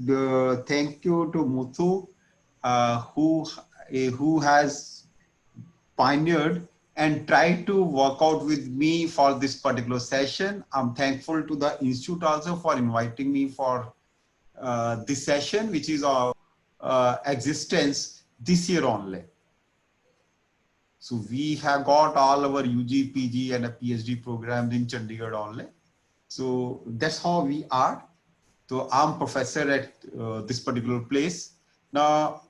thank you to Muthu, who has pioneered and tried to work out with me for this particular session. I'm thankful to the institute also for inviting me for this session, which is our existence this year only. So we have got all our UG, PG and a PhD programs in Chandigarh only. So that's how we are. So I'm professor at this particular place. Now,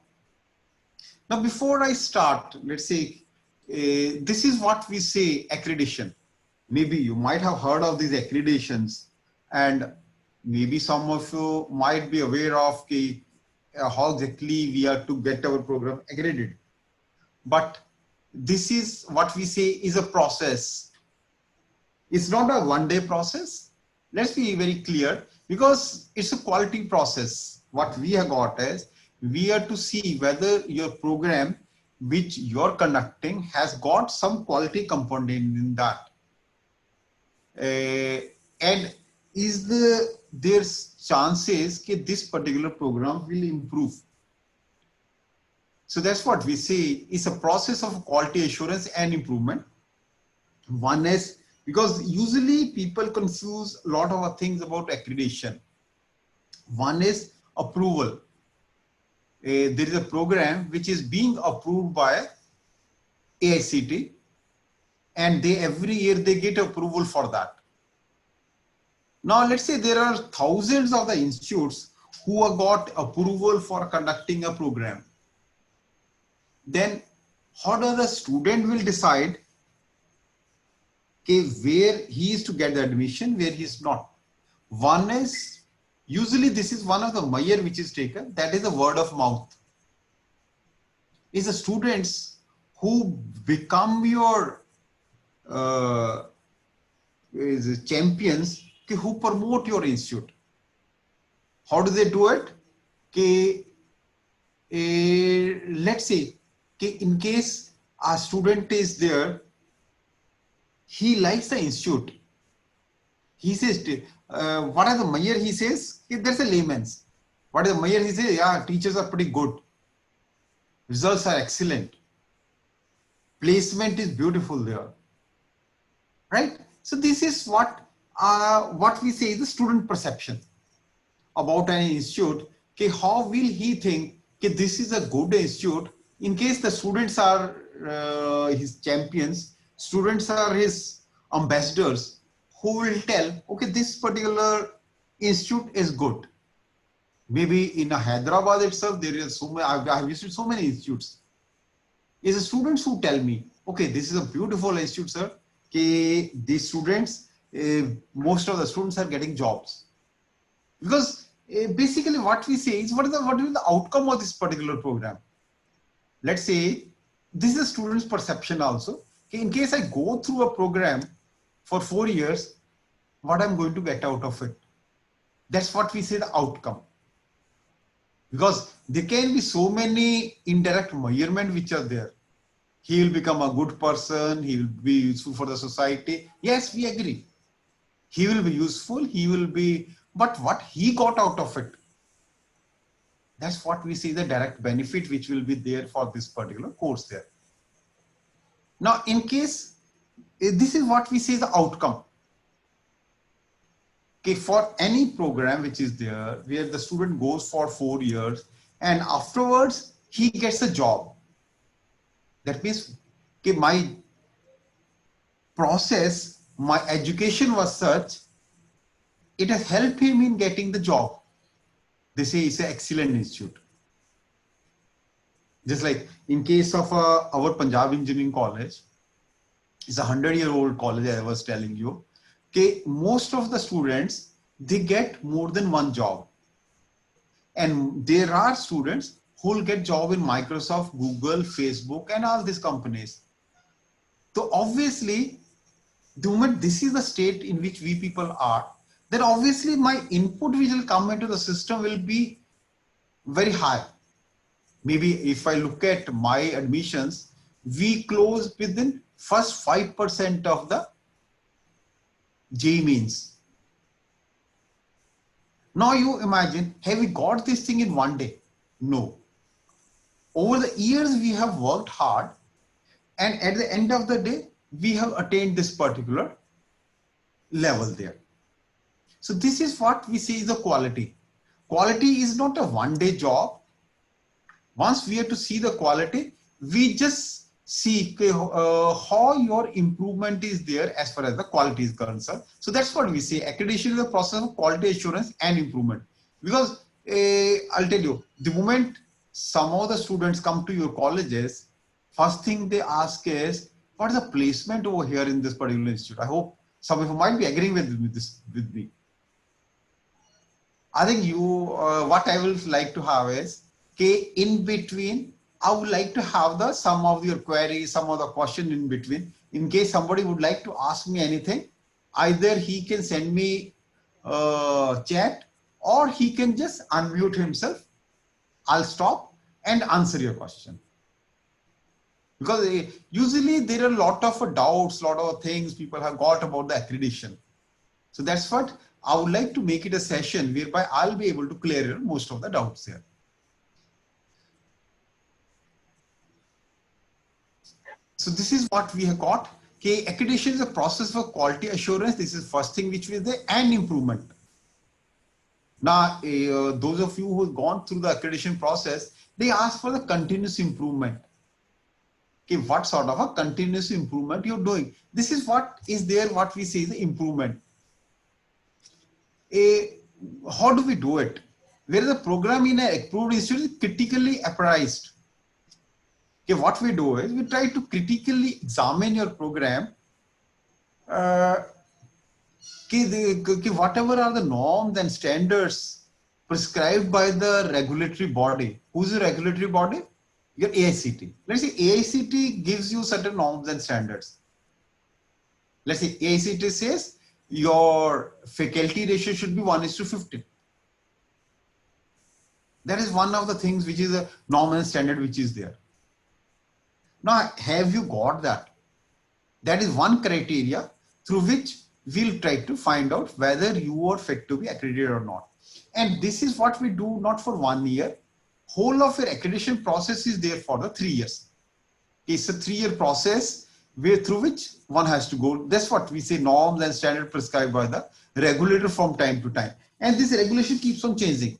before I start, let's say, this is what we say accreditation. Maybe you might have heard of these accreditations, and maybe some of you might be aware of how exactly we are to get our program accredited. But this is what we say is a process. It's not a one-day process. Let's be very clear, because it's a quality process. What we have got is, we are to see whether your program which you're conducting has got some quality component in that. And is there's chances that this particular program will improve. So that's what we say is a process of quality assurance and improvement. One is, because usually people confuse a lot of things about accreditation. One is approval. There is a program which is being approved by AICT, and every year they get approval for that. Now let's say there are thousands of the institutes who have got approval for conducting a program. Then how does the student will decide where he is to get the admission, where he is not? One is, usually this is one of the measure which is taken, that is the word of mouth. Is the students who become your champions, who promote your institute. How do they do it? Let's say, in case a student is there, he likes the institute. He says, what are the measure? He says, there's a layman's. What is the measure? He says, yeah, teachers are pretty good. Results are excellent. Placement is beautiful there. Right? So this is what we say is the student perception about an institute. How will he think this is a good institute? In case the students are his champions, students are his ambassadors, who will tell, okay, this particular institute is good. Maybe in Hyderabad itself, there is so many, I've visited so many institutes. It's the students who tell me, okay, this is a beautiful institute, sir. These students, most of the students are getting jobs. Because basically what we say is, what is the outcome of this particular program? Let's say, this is a student's perception also. In case I go through a program for 4 years, what I'm going to get out of it? That's what we say the outcome. Because there can be so many indirect measurements which are there. He will become a good person, he will be useful for the society. Yes, we agree. He will be useful, but what he got out of it? That's what we see the direct benefit which will be there for this particular course there. Now, in case, this is what we say the outcome. Okay, for any program which is there, where the student goes for 4 years and afterwards he gets a job. That means, okay, my process, my education was such, it has helped him in getting the job. They say it's an excellent institute. Just like in case of our Punjab Engineering College, it's a 100-year-old college, I was telling you. Okay, most of the students, they get more than one job. And there are students who will get job in Microsoft, Google, Facebook, and all these companies. So obviously, the moment this is the state in which we people are, then obviously my input which will come into the system will be very high. Maybe if I look at my admissions, we close within first 5% of the JEE means. Now you imagine, have we got this thing in one day? No. Over the years, we have worked hard, and at the end of the day, we have attained this particular level there. So this is what we say is the quality. Quality is not a one-day job. Once we have to see the quality, we just see how your improvement is there as far as the quality is concerned. So that's what we say. Accreditation is a process of quality assurance and improvement. Because I'll tell you, the moment some of the students come to your colleges, first thing they ask is, what is the placement over here in this particular institute? I hope some of you might be agreeing with me. I think what I will like to have is, okay, in between, I would like to have some of your queries, some of the question in between. In case somebody would like to ask me anything, either he can send me chat, or he can just unmute himself. I'll stop and answer your question. Because usually there are a lot of doubts, a lot of things people have got about the accreditation. So that's what I would like to make it a session whereby I'll be able to clear most of the doubts here. So this is what we have got. Okay, accreditation is a process for quality assurance. This is first thing which is there, and improvement. Now, those of you who have gone through the accreditation process, they ask for the continuous improvement. Okay, what sort of a continuous improvement you're doing? This is what is there, what we say is the improvement. How do we do it? Where the program in an approved institute is critically appraised. Okay, what we do is we try to critically examine your program. Whatever are the norms and standards prescribed by the regulatory body. Who's the regulatory body? Your AICT. Let's say AICT gives you certain norms and standards. Let's say AICT says your faculty ratio should be 1:50. That is one of the things which is a norm and standard which is there. Now, have you got that? That is one criteria through which we'll try to find out whether you are fit to be accredited or not. And this is what we do not for 1 year. Whole of your accreditation process is there for the 3 years. It's a 3-year process through which one has to go. That's what we say, norms and standard prescribed by the regulator from time to time. And this regulation keeps on changing.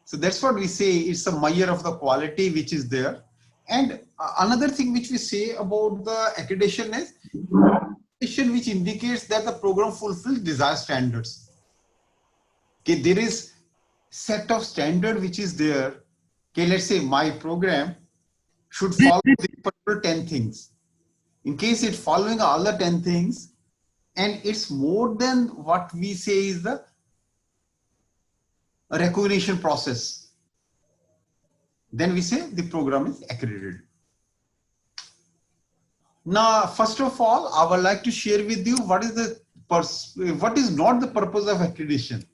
So that's what we say, it's a measure of the quality which is there. And another thing which we say about the accreditation is which indicates that the program fulfills desired standards. Okay, there is set of standard which is there. Okay, let's say my program should follow these particular 10 things. In case it's following all the 10 things and it's more than what we say is the recognition process, then we say the program is accredited. Now, first of all, I would like to share with you what is not the purpose of accreditation.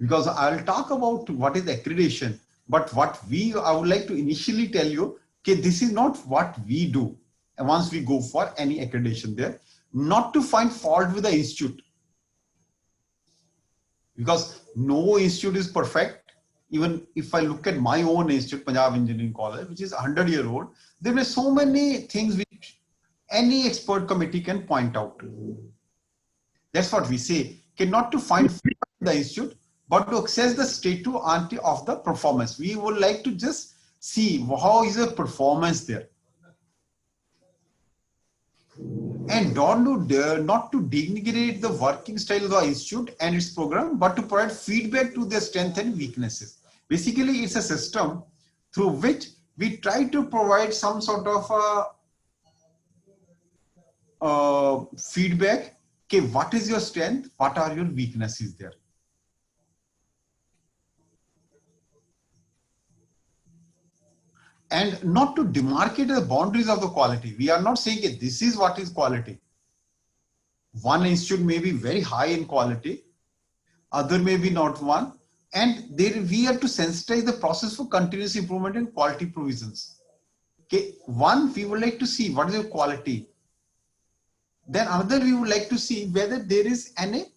Because I'll talk about what is accreditation, but I would like to initially tell you, okay, this is not what we do. And once we go for any accreditation there, not to find fault with the institute. Because no institute is perfect. Even if I look at my own institute, Punjab Engineering College, which is 100-year-old, there are so many things which any expert committee can point out. That's what we say. Okay, not to find fault with the institute, but to assess the state of the performance. We would like to just see how is the performance there. And not to denigrate the working style of the institute and its program, but to provide feedback to their strengths and weaknesses. Basically, it's a system through which we try to provide some sort of feedback. Okay, what is your strength? What are your weaknesses there? And not to demarcate the boundaries of the quality. We are not saying that this is what is quality. One institute may be very high in quality, other may be not one. And there we have to sensitize the process for continuous improvement in quality provisions. Okay, one, we would like to see what is your quality. Then another, we would like to see whether there is any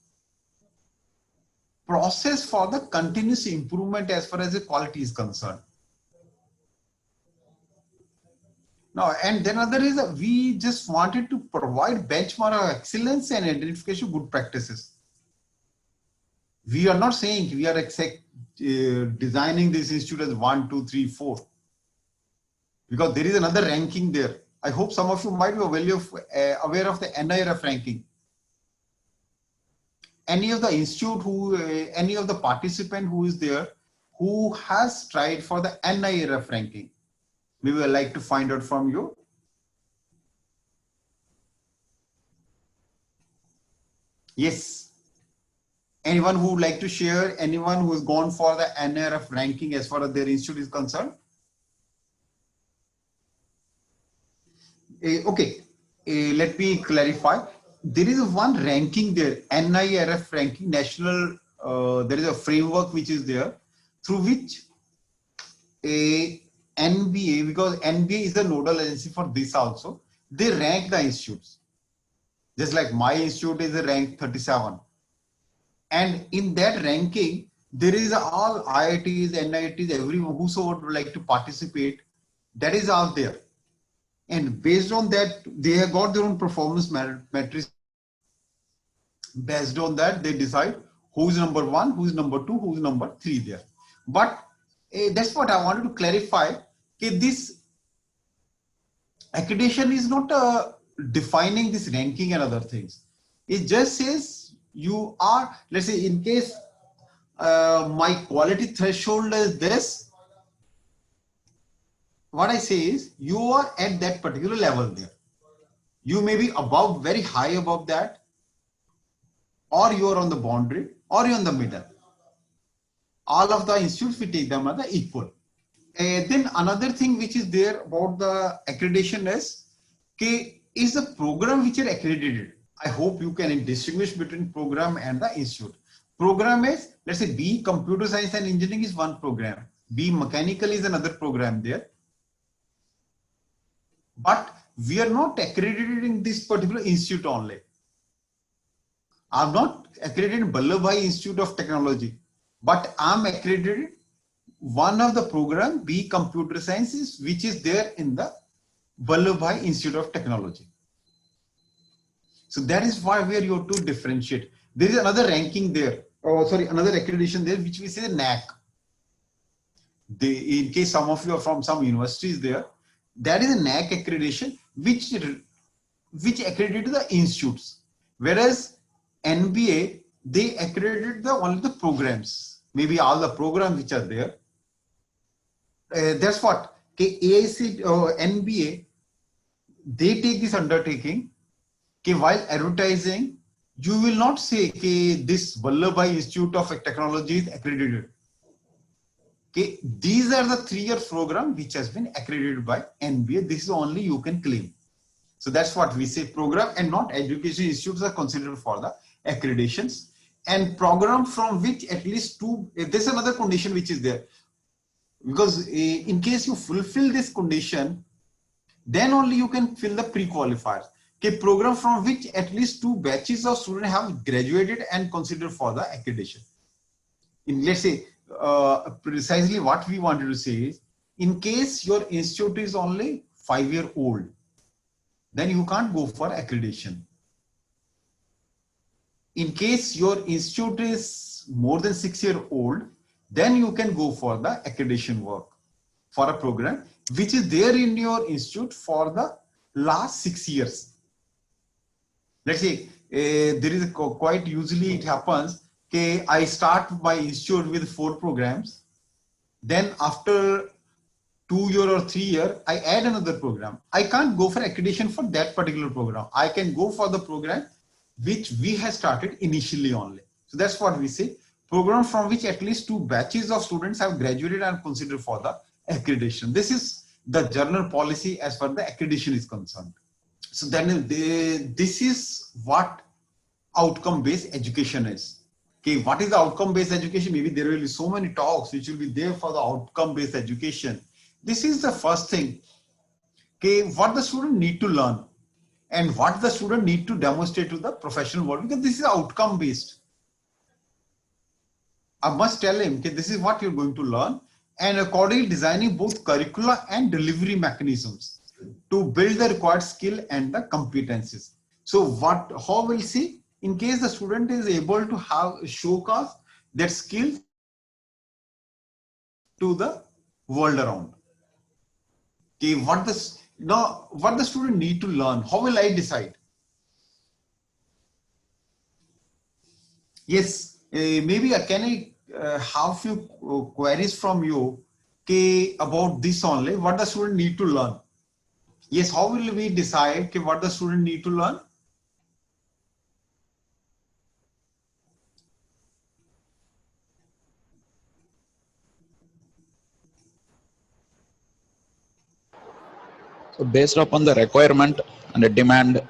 process for the continuous improvement as far as the quality is concerned. Now, and then other is we just wanted to provide benchmark of excellence and identification of good practices. We are not saying we are designing this institute as 1, 2, 3, 4, because there is another ranking there. I hope some of you might be aware of the NIRF ranking. Any of the institute any of the participant who is there, who has tried for the NIRF ranking, we would like to find out from you. Yes. Anyone who would like to share? Anyone who has gone for the NIRF ranking as far as their institute is concerned? Okay, let me clarify. There is one ranking there, NIRF ranking, national. There is a framework which is there, through which a NBA, because NBA is the nodal agency for this also, they rank the institutes. Just like my institute is ranked 37. And in that ranking, there is all IITs, NITs, everyone whosoever would like to participate, that is all there. And based on that, they have got their own performance metrics. Based on that, they decide who's number 1, who's number 2, who's number 3 there. But that's what I wanted to clarify. This accreditation is not defining this ranking and other things. It just says you are, let's say, in case my quality threshold is this, what I say is you are at that particular level there. You may be above, very high above that, or you are on the boundary, or you're in the middle. All of the institutes, we take them as the equal. Then another thing which is there about the accreditation is the program which are accredited. I hope you can distinguish between program and the institute. Program is, let's say, B computer science and engineering is one program, B mechanical is another program there. But we are not accredited in this particular institute only. I'm not accredited in Vallabhbhai Institute of Technology, but I'm accredited one of the program, B computer sciences, which is there in the Vallabhbhai Institute of Technology. So that is why we are here to differentiate. There is another ranking there, another accreditation there, which we say NAAC. In case some of you are from some universities there, that is a NAAC accreditation which accredited the institutes, whereas NBA, they accredited only the programs, maybe all the programs which are there. That's what AIC or NBA, they take this undertaking. While advertising, you will not say this Vallabhbhai Institute of Technology is accredited. These are the 3-year program which has been accredited by NBA. This is only you can claim. So that's what we say, program and not education institutes are considered for the accreditations, and program from which at least 2, there's another condition which is there, because in case you fulfill this condition, then only you can fill the pre-qualifiers. Program from which at least 2 batches of students have graduated and considered for the accreditation. Let's say, precisely what we wanted to say is, in case your institute is only 5-year-old, then you can't go for accreditation. In case your institute is more than 6-year-old, then you can go for the accreditation work for a program which is there in your institute for the last 6 years. Let's say there is quite usually it happens, I start my institute with 4 programs, then after 2 year or 3 year, I add another program. I can't go for accreditation for that particular program. I can go for the program which we have started initially only. So that's what we say, program from which at least 2 batches of students have graduated and considered for the accreditation. This is the general policy as far as the accreditation is concerned. So then this is what outcome-based education is. What is the outcome-based education? Maybe there will be so many talks which will be there for the outcome-based education. This is the first thing. What the student need to learn and what the student need to demonstrate to the professional world, because this is outcome-based. I must tell him that this is what you're going to learn, and accordingly designing both curricula and delivery mechanisms to build the required skill and the competencies. So how we'll see in case the student is able to have showcase their skills to the world around. Okay, what the student need to learn, how will I decide? Yes, maybe can I have few queries from you about this only, what the student need to learn? Yes, how will we decide what the student need to learn? So based upon the requirement and the demand.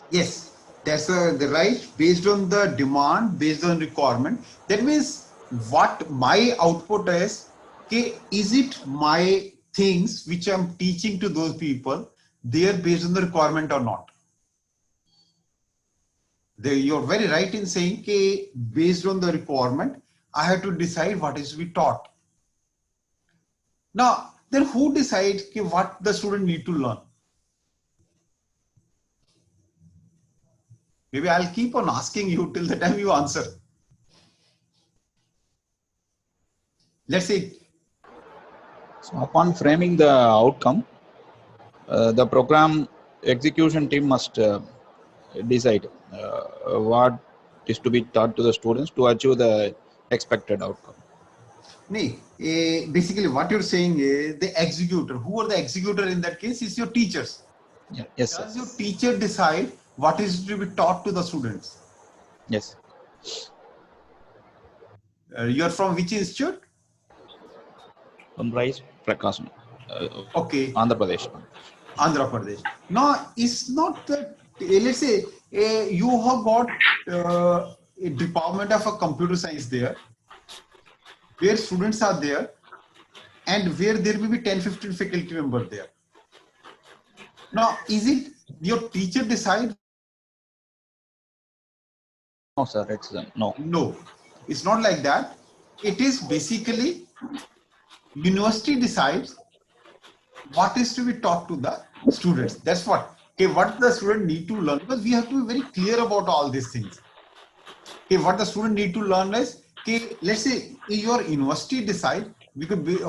Yes, that's the right, based on the demand, based on requirement. That means what my output is, is it my things which I'm teaching to those people, they are based on the requirement or not? You're very right in saying based on the requirement, I have to decide what is to be taught. Now, then who decides what the student need to learn? Maybe I'll keep on asking you till the time you answer. Let's say. So upon framing the outcome, the program execution team must decide what is to be taught to the students to achieve the expected outcome. Basically what you're saying is the executor. Who are the executor in that case? Is your teachers. Yeah. Yes, Does sir. your teacher decide what is to be taught to the students? Yes. You're from which institute? Sunrise Prakasam. Okay. Andhra Pradesh. Andhra Pradesh. Now, it's not that, let's say, you have got a department of a computer science there, where students are there, and where there will be 10-15 faculty members there. Now, is it your teacher decide? No, sir. It's no. No, it's not like that. It is basically university decides what is to be taught to the students. That's what. Okay, what the student need to learn, because we have to be very clear about all these things. Okay, what the student need to learn is, okay, let's say your university decide,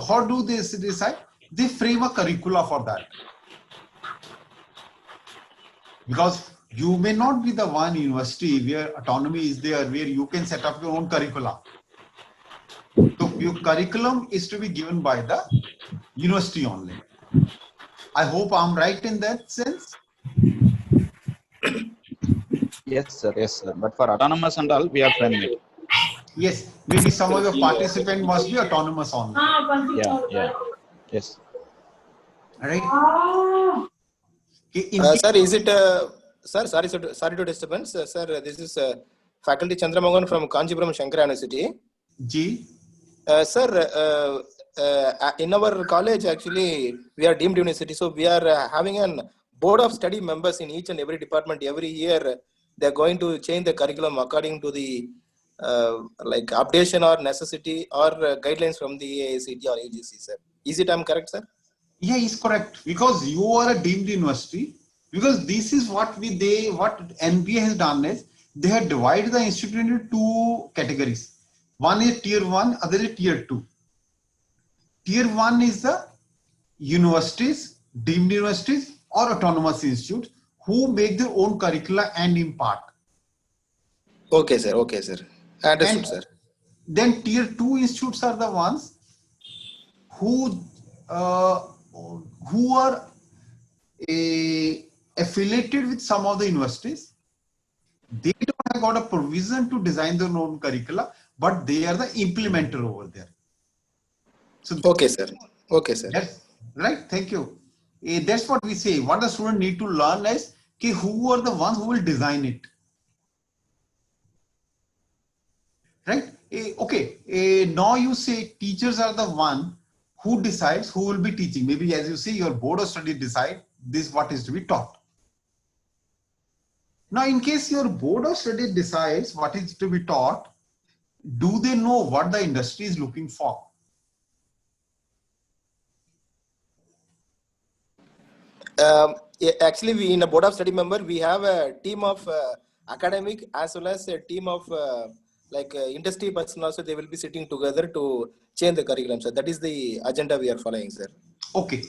how do they decide? They frame a curricula for that. Because you may not be the one university where autonomy is there, where you can set up your own curricula. So your curriculum is to be given by the university only. I hope I'm right in that sense. Yes, sir. Yes, sir. But for autonomous and all, we are framing it. Yes, maybe some of your participant must be autonomous only. Yeah. Yes. All right. Sir, is it, sir, sorry to disturbance. Sir, this is faculty Chandramohan from Kanchipuram Shankara University. G. Sir, in our college, actually, we are deemed university. So we are having a board of study members in each and every department. Every year, they're going to change the curriculum according to the like updation or necessity or guidelines from the AICT or AGC, sir. Is it I'm correct, sir? Yeah, is correct, because you are a deemed university. Because this is what NBA has done is they have divided the institute into two categories. One is tier 1, other is tier 2. Tier 1 is the universities, deemed universities or autonomous institutes who make their own curricula and impart. Okay, sir. Okay, sir. Understood, And sir. then tier 2 institutes are the ones who are affiliated with some of the universities. They don't have got a provision to design their own curricula, but they are the implementer over there. So okay, sir. Okay, sir. That's right. Thank you. That's what we say. What the student need to learn is who are the ones who will design it. Right? Okay. Now you say teachers are the one who decides who will be teaching. Maybe as you say, your board of study decide this what is to be taught. Now, in case your board of study decides what is to be taught, do they know what the industry is looking for? Actually, we in a board of study member, we have a team of academic as well as a team of industry person also. They will be sitting together to change the curriculum. So that is the agenda we are following, sir. Okay.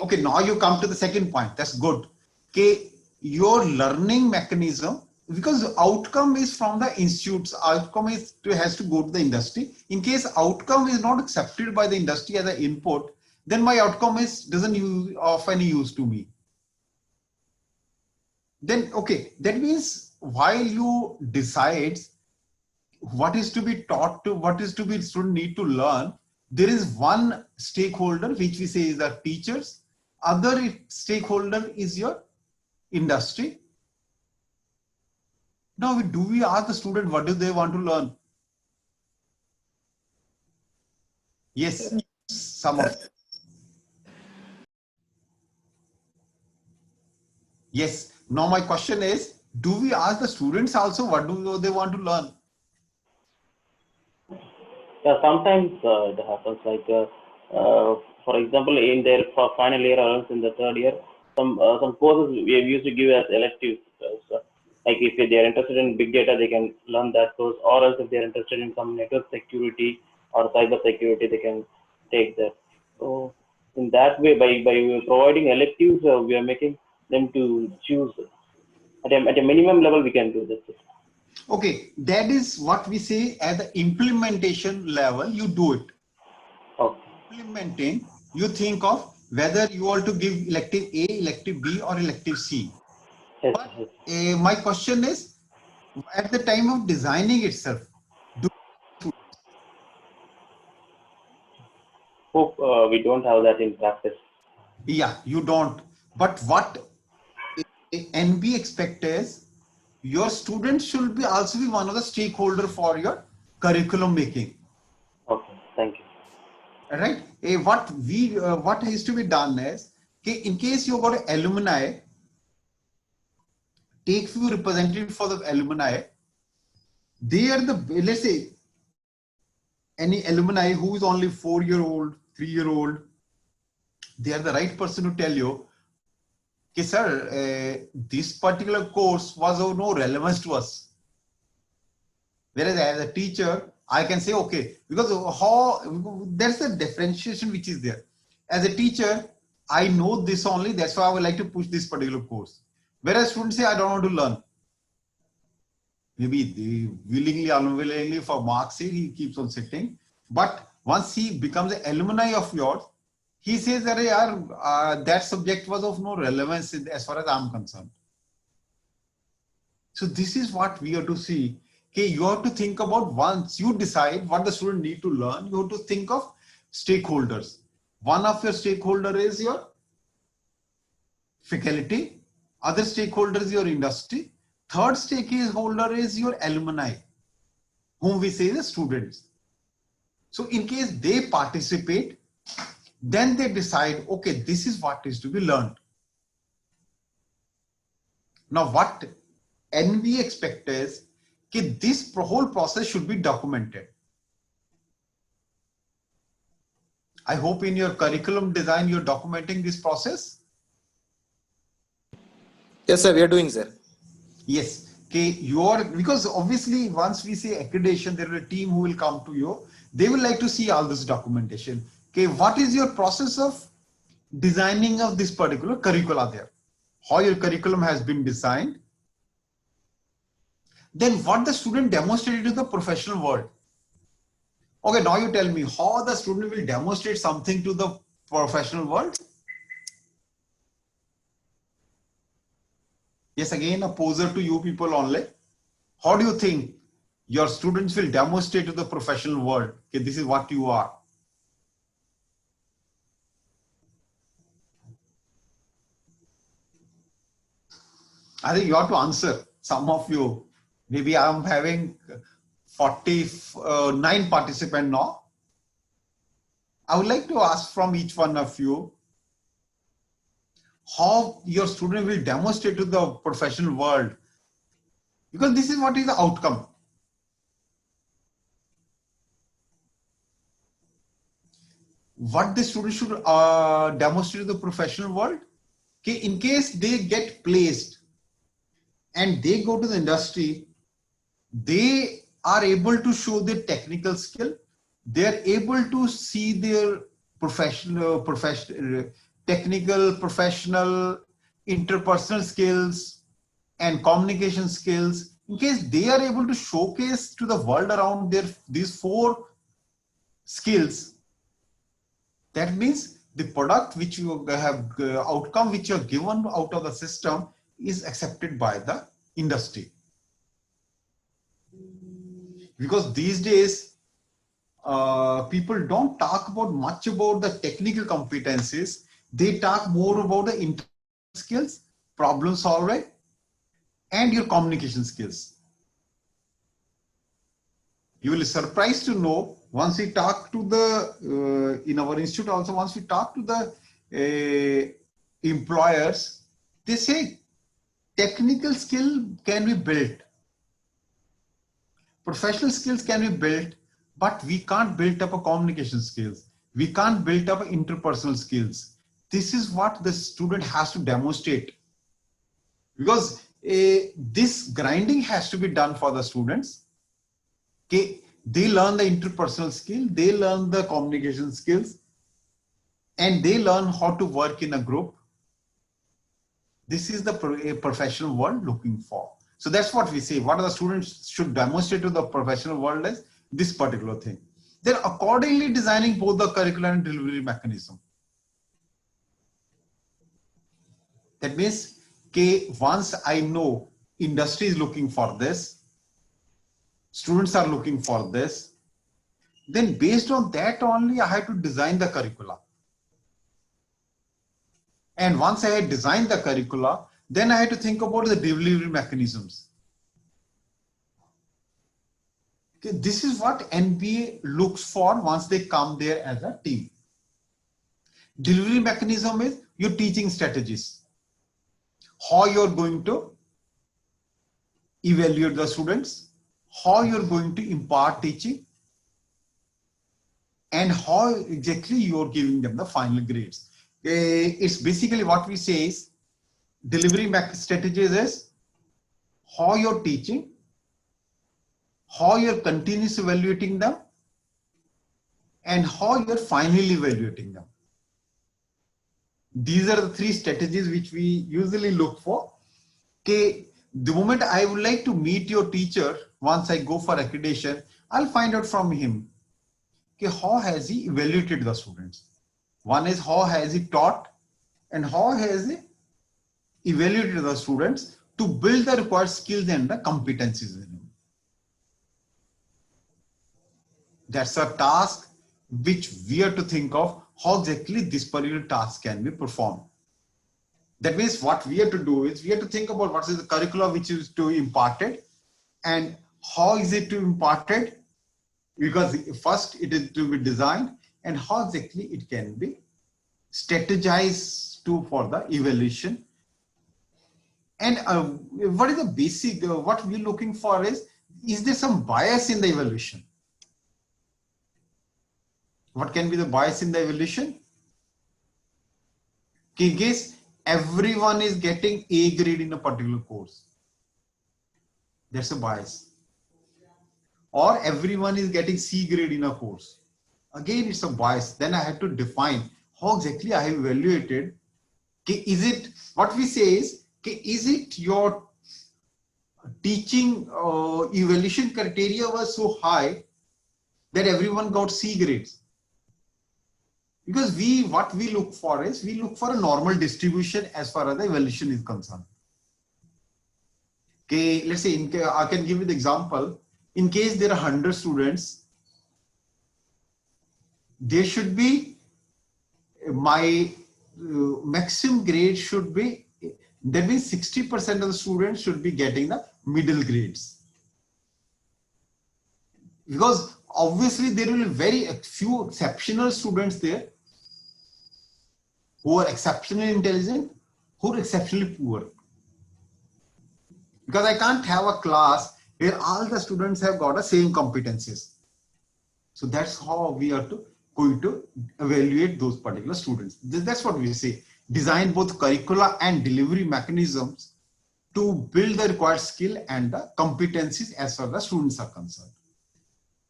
Okay. Now you come to the second point. That's good. Okay. Your learning mechanism, because outcome is from the institutes, outcome has to go to the industry. In case outcome is not accepted by the industry as an input, then my outcome doesn't of any use to me. Then okay, that means while you decide what is to be taught to, what is to be student need to learn, there is one stakeholder which we say is the teachers, other stakeholder is your industry. Now do we ask the student what do they want to learn? Yes, some of yes. Now my question is, do we ask the students also what do they want to learn? Yeah, sometimes it happens for example, in their final year or else in the third year, some courses we have used to give as electives. Like if they are interested in big data, they can learn that course, or else if they are interested in some network security or cyber security, they can take that. So in that way, by providing electives, we are making them to choose at a minimum level. We can do this. Okay, that is what we say at the implementation level, you do it. Okay. Implementing, you think of whether you want to give elective A, elective B, or elective C. Yes, But yes. my question is, at the time of designing itself, Hope we don't have that in practice. yeah, you don't. But what NB expect is your students should be also be one of the stakeholder for your curriculum making. Okay, thank you. Right? What has to be done is, okay, in case you got an alumni, take few representatives for the alumni. They are the, let's say, any alumni who is only 4-year-old, 3-year-old, they are the right person to tell you, okay, sir, this particular course was of no relevance to us. Whereas as a teacher, I can say, okay, because there's a differentiation which is there. As a teacher, I know this only, that's why I would like to push this particular course. Whereas students say, I don't want to learn. Maybe they willingly, unwillingly, for marks' sake, he keeps on sitting. But once he becomes an alumni of yours, he says that that subject was of no relevance as far as I'm concerned. So this is what we have to see. Okay, you have to think about, once you decide what the student need to learn, you have to think of stakeholders. One of your stakeholder is your faculty, other stakeholder is your industry, third stakeholder is your alumni, whom we say the students. So in case they participate, then they decide, okay, this is what is to be learned. Now what NB expect is that this whole process should be documented. I hope in your curriculum design, you're documenting this process. Yes, sir, we are doing, sir. Yes. Okay, because obviously once we say accreditation, there is a team who will come to you. They will like to see all this documentation. Okay, what is your process of designing of this particular curricula there? How your curriculum has been designed? Then what the student demonstrated to the professional world. Okay, now you tell me how the student will demonstrate something to the professional world. Yes, again, a poser to you people only. How do you think your students will demonstrate to the professional world? Okay, this is what you are. I think you have to answer. Some of you, maybe I'm having 49 participants now. I would like to ask from each one of you how your student will demonstrate to the professional world, because this is what is the outcome. what the student should demonstrate to the professional world. Okay, in case they get placed and they go to the industry, they are able to show their technical skill. They are able to see their technical, professional, interpersonal skills and communication skills. In case they are able to showcase to the world around these 4 skills, that means the product which you have, outcome which you are given out of the system is accepted by the industry. Because these days, people don't talk about much about the technical competencies. They talk more about the interpersonal skills, problem solving, and your communication skills. You will be surprised to know, once we talk to the, in our institute also, once we talk to the employers, they say technical skill can be built. Professional skills can be built, but we can't build up a communication skills. We can't build up interpersonal skills. This is what the student has to demonstrate. Because this grinding has to be done for the students. Okay, they learn the interpersonal skill, they learn the communication skills, and they learn how to work in a group. This is the professional world looking for. So that's what we say. What the students should demonstrate to the professional world is this particular thing. They're accordingly designing both the curriculum and delivery mechanism. That means, okay, once I know industry is looking for this, students are looking for this, then based on that only I have to design the curricula. And once I had designed the curricula, then I had to think about the delivery mechanisms. Okay, this is what NBA looks for once they come there as a team. Delivery mechanism is your teaching strategies. How you're going to evaluate the students, how you're going to impart teaching, and how exactly you're giving them the final grades. It's basically what we say is delivery strategies is how you're teaching, how you're continuously evaluating them, and how you're finally evaluating them. These are the 3 strategies which we usually look for. Okay, the moment I would like to meet your teacher, once I go for accreditation, I'll find out from him, okay, how has he evaluated the students? One is how has he taught, and how has he evaluated the students to build the required skills and the competencies in him. That's a task which we have to think of, how exactly this particular task can be performed. That means what we have to do is we have to think about what is the curriculum which is to be imparted and how is it to imparted, because first it is to be designed, and how exactly it can be strategized for the evaluation. And what is the basic, what we're looking for is there some bias in the evaluation? What can be the bias in the evaluation? In case everyone is getting A grade in a particular course, that's a bias. Or everyone is getting C grade in a course, again it's a bias. Then I have to define how exactly I have evaluated. Okay, is it, what we say is, okay, is it your teaching evaluation criteria was so high that everyone got C grades? Because what we look for is, we look for a normal distribution as far as the evaluation is concerned. Okay, let's say, I can give you the example. In case there are 100 students, there should be, my maximum grade should be, that means 60% of the students should be getting the middle grades. Because obviously there will be very few exceptional students there who are exceptionally intelligent, who are exceptionally poor. Because I can't have a class where all the students have got the same competencies. So that's how we have to going to evaluate those particular students. That's what we say. Design both curricula and delivery mechanisms to build the required skill and the competencies as far as students are concerned.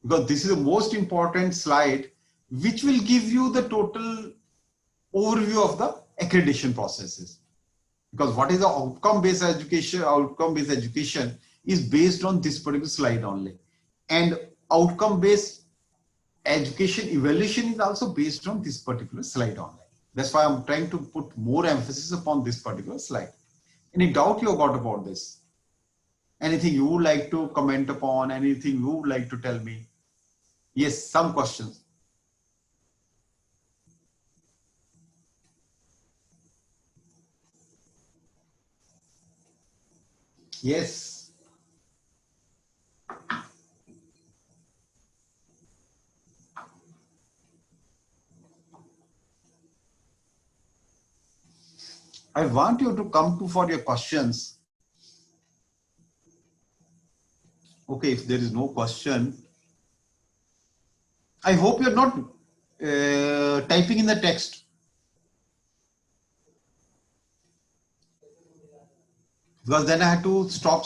Because this is the most important slide, which will give you the total overview of the accreditation processes. Because what is the outcome-based education? Outcome-based education is based on this particular slide only. And outcome-based education evaluation is also based on this particular slide only. That's why I'm trying to put more emphasis upon this particular slide. Any doubt you got about this? Anything you would like to comment upon? Anything you would like to tell me? Yes, some questions. Yes. I want you to come to for your questions. Okay, if there is no question, I hope you're not typing in the text. Because then I had to stop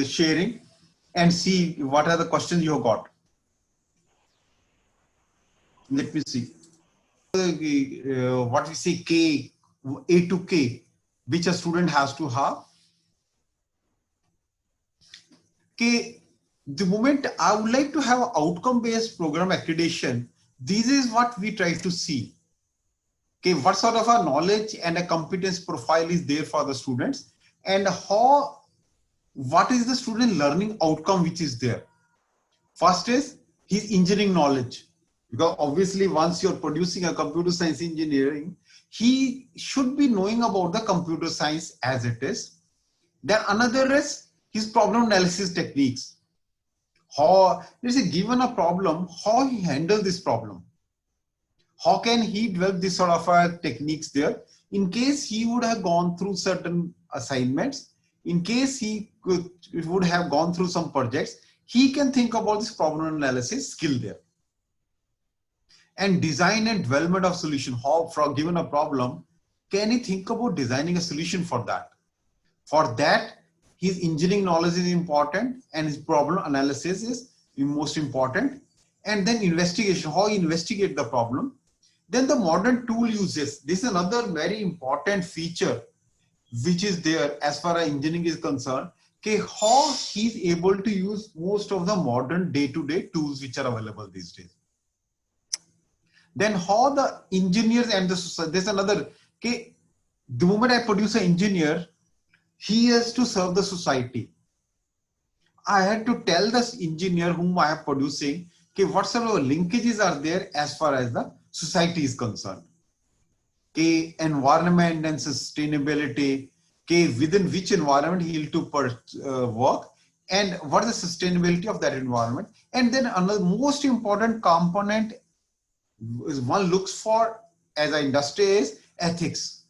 sharing and see what are the questions you have got. Let me see. What we say K, A to K, which a student has to have. K, the moment I would like to have outcome-based program accreditation, this is what we try to see. Okay, what sort of a knowledge and a competence profile is there for the students, and what is the student learning outcome which is there. First is his engineering knowledge, because obviously once you're producing a computer science engineering, he should be knowing about the computer science as it is. Then another is his problem analysis techniques. How, let's say, given a problem, how he handle this problem. How can he develop this sort of techniques there? In case he would have gone through certain assignments, in case he would have gone through some projects, he can think about this problem analysis skill there. And design and development of solution. How, for given a problem, can he think about designing a solution for that? For that, his engineering knowledge is important and his problem analysis is most important. And then investigation, how he investigate the problem. Then the modern tool uses. This is another very important feature which is there as far as engineering is concerned. Okay, how he's able to use most of the modern day-to-day tools which are available these days. Then how the engineers and the society, there's another, okay, the moment I produce an engineer, he has to serve the society. I had to tell this engineer whom I am producing, okay, what sort of linkages are there as far as the society is concerned. Okay, environment and sustainability, okay, within which environment he will to work, and what is the sustainability of that environment. And then another most important component is one looks for as an industry is ethics.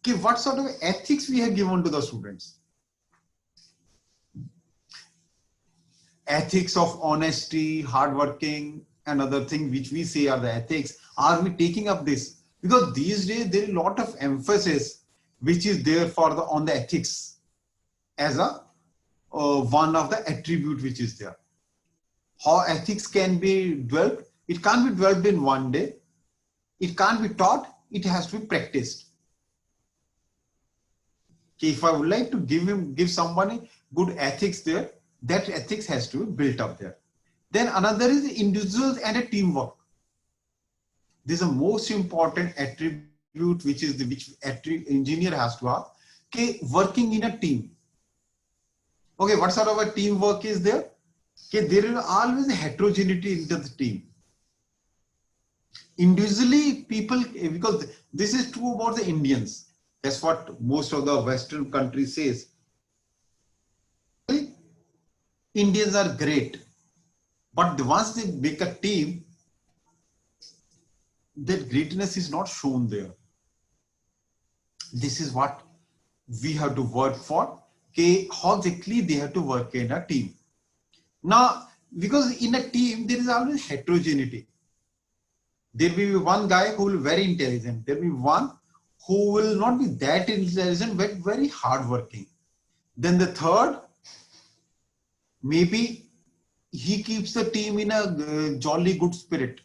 Okay, what sort of ethics we have given to the students? Ethics of honesty, hardworking, and other things which we say are the ethics. Are we taking up this? Because these days there is a lot of emphasis which is there for the on the ethics as a one of the attribute which is there. How ethics can be developed? It can't be developed in one day. It can't be taught. It has to be practiced. Okay, if I would like to give somebody good ethics there, that ethics has to be built up there. Then another is the individuals and a teamwork. This is the most important attribute which is which engineer has to have. Okay, working in a team. Okay, what sort of a teamwork is there? Okay, there is always a heterogeneity into the team. Individually, people, because this is true about the Indians. That's what most of the Western countries says. Indians are great, but once they make a team, that greatness is not shown there. This is what we have to work for. Okay, how exactly they have to work in a team. Now, because in a team, there is always heterogeneity. There will be one guy who will be very intelligent. There will be one who will not be that intelligent but very hardworking. Then the third, maybe he keeps the team in a jolly good spirit.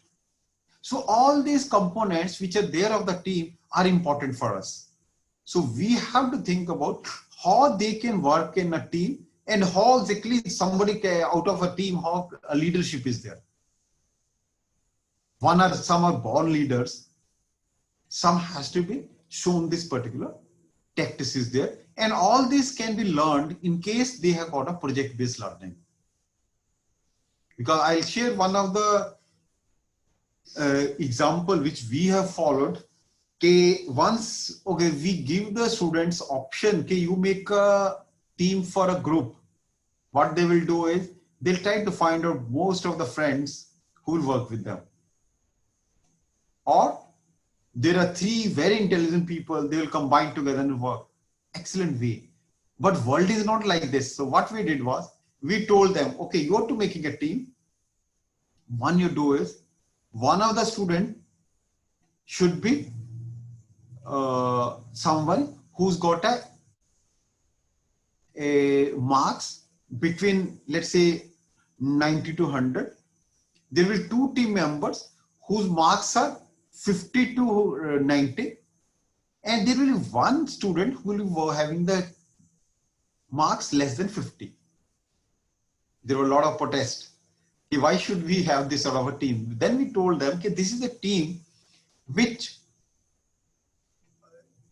So all these components which are there of the team are important for us. So we have to think about how they can work in a team and how exactly somebody out of a team, how a leadership is there. Some are born leaders. Some has to be shown this particular tactics is there. And all this can be learned in case they have got a project-based learning. Because I'll share one of the example which we have followed. Once we give the students option, you make a team for a group. What they will do is they'll try to find out most of the friends who will work with them. Or there are 3 very intelligent people, they will combine together and work. Excellent way. But world is not like this. So what we did was, we told them, okay, you are to making a team. One you do is, one of the student should be someone who's got a marks between, let's say, 90 to 100. There will be 2 team members whose marks are 50 to 90, and there will be one student who will be having the marks less than 50. There were a lot of protests. Why should we have this sort of a team? Then we told them, this is a team which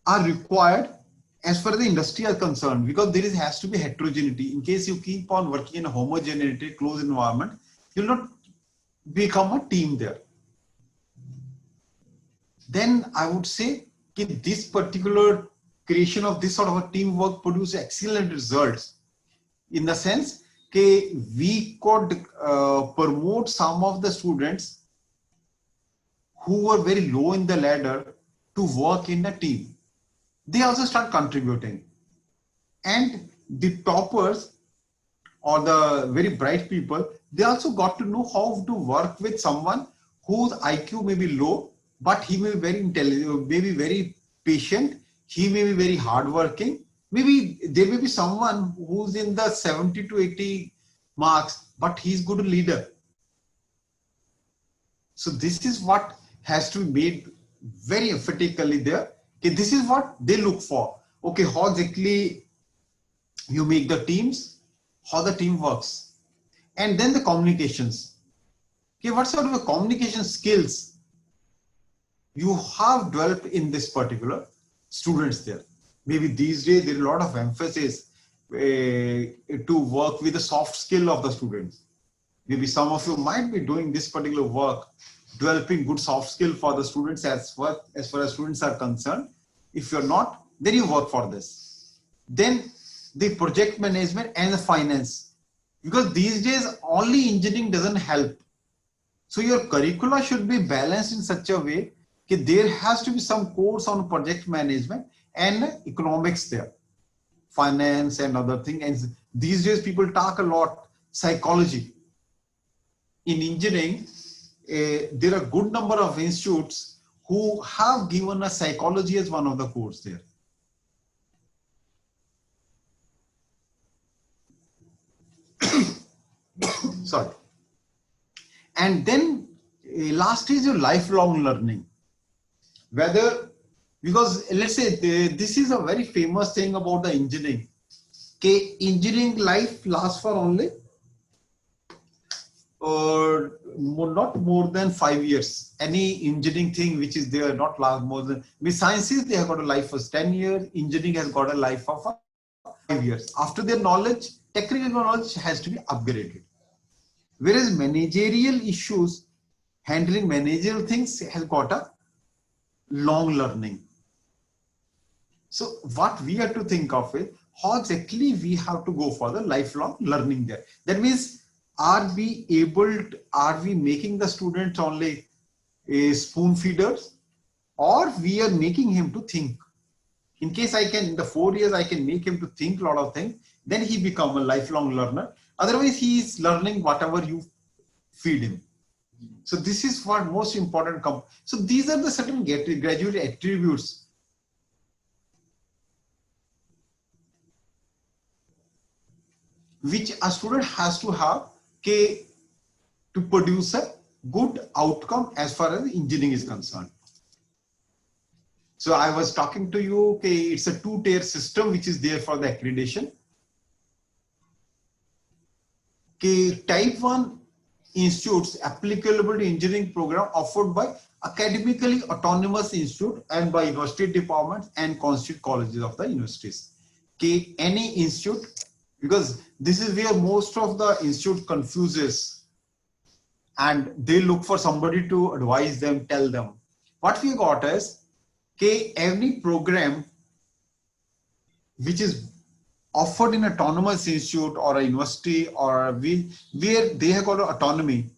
are required as far as the industry are concerned, because there has to be heterogeneity. In case you keep on working in a homogeneity, closed environment, you'll not become a team there. Then I would say this particular creation of this sort of a teamwork produce excellent results, in the sense we could promote some of the students who were very low in the ladder to work in a team. They also start contributing, and the toppers or the very bright people, they also got to know how to work with someone whose IQ may be low, but he may be very intelligent, maybe very patient, he may be very hardworking. Maybe there may be someone who's in the 70 to 80 marks, but he's good leader. So this is what has to be made very emphatically there. This is what they look for. Okay, how exactly you make the teams, how the team works, and then the communications. Okay, what sort of a communication skills you have developed in this particular students there. Maybe these days there is a lot of emphasis to work with the soft skill of the students. Maybe some of you might be doing this particular work, developing good soft skill for the students as far as students are concerned. If you're not, then you work for this. Then the project management and the finance, because these days only engineering doesn't help. So your curricula should be balanced in such a way that there has to be some course on project management and economics there, finance and other things. And these days people talk a lot psychology. In engineering, there are a good number of institutes who have given us psychology as one of the courses there. Sorry. And then last is your lifelong learning. Whether, because let's say this is a very famous thing about the engineering. Engineering life lasts for only not more than 5 years. Any engineering thing which is there not last more than, with sciences they have got a life of 10 years, engineering has got a life of 5 years. After their knowledge, technical knowledge has to be upgraded. Whereas managerial issues, handling managerial things has got a long learning. So what we have to think of is how exactly we have to go for the lifelong learning there. That means, are we making the students only a spoon feeders, or we are making him to think? In case I can, in the 4 years, I can make him to think a lot of things, then he become a lifelong learner. Otherwise, he is learning whatever you feed him. So this is what most important. So these are the certain graduate attributes which a student has to have to produce a good outcome as far as engineering is concerned. So I was talking to you, it's a two-tier system which is there for the accreditation. Type 1 institutes applicable to engineering program offered by academically autonomous institute and by university departments and constitute colleges of the universities. Any institute, because this is where most of the institute confuses and they look for somebody to advise them, tell them. What we got is every program which is offered in autonomous institute or a university or where they have got autonomy,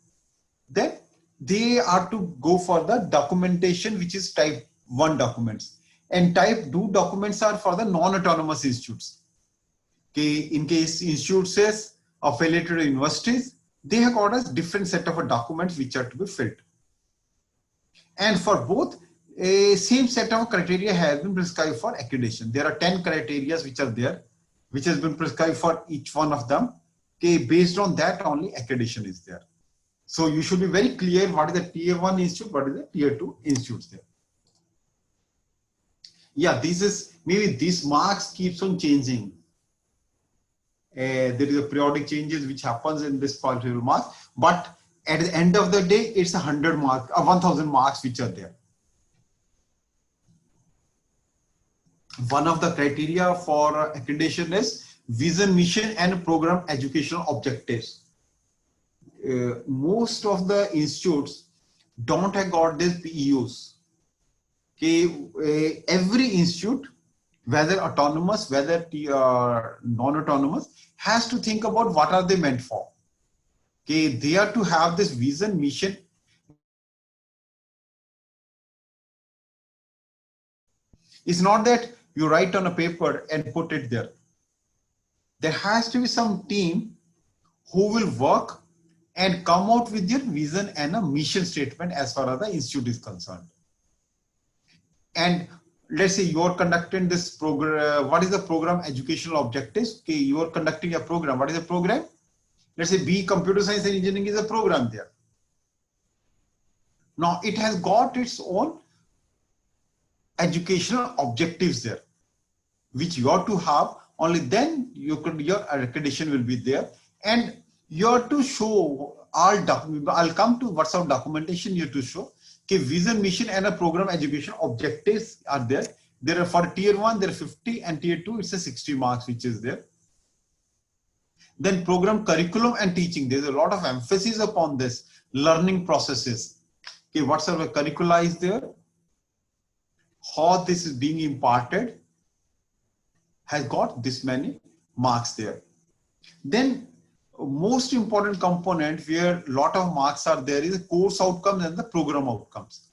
then they are to go for the documentation which is type 1 documents, and type 2 documents are for the non-autonomous institutes. In case institutes is affiliated to universities, they have got a different set of documents which are to be filled. And for both, a same set of criteria has been prescribed for accreditation. There are 10 criteria which are there, which has been prescribed for each one of them. Based on that only accreditation is there. So you should be very clear what is the tier 1 institute, what is the tier 2 institutes there. Yeah, this is maybe this marks keeps on changing. There is a periodic changes which happens in this particular mark, but at the end of the day, it's 100 marks, 1000 marks which are there. One of the criteria for accreditation is vision, mission, and program educational objectives. Most of the institutes don't have got these PEOs. Every institute, whether autonomous, whether non-autonomous, has to think about what are they meant for. They are to have this vision, mission. It's not that you write on a paper and put it there. There has to be some team who will work and come out with your vision and a mission statement as far as the institute is concerned. And let's say you are conducting this program. What is the program educational objectives? You are conducting a program. What is the program? Let's say B, computer science and engineering is a program there. Now it has got its own educational objectives there, which you ought to have. Only then your accreditation will be there, and you have to show all documents. I'll come to what sort of documentation you have to show. Vision, mission, and a program education objectives are there. There are for tier 1, there are 50, and tier 2, it's a 60 marks which is there. Then program curriculum and teaching. There's a lot of emphasis upon this learning processes. What sort of curricula is there? How this is being imparted has got this many marks there. Then most important component where a lot of marks are there is the course outcomes and the program outcomes.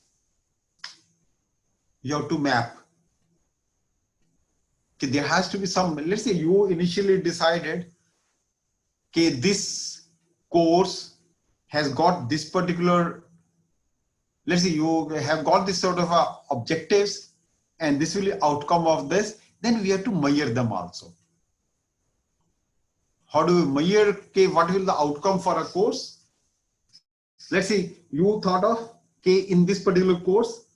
You have to map. There has to be some, let's say you initially decided this course has got this particular, let's say you have got this sort of objectives and this will be outcome of this, then we have to measure them also. How do we measure what will the outcome for a course? Let's say you thought of in this particular course,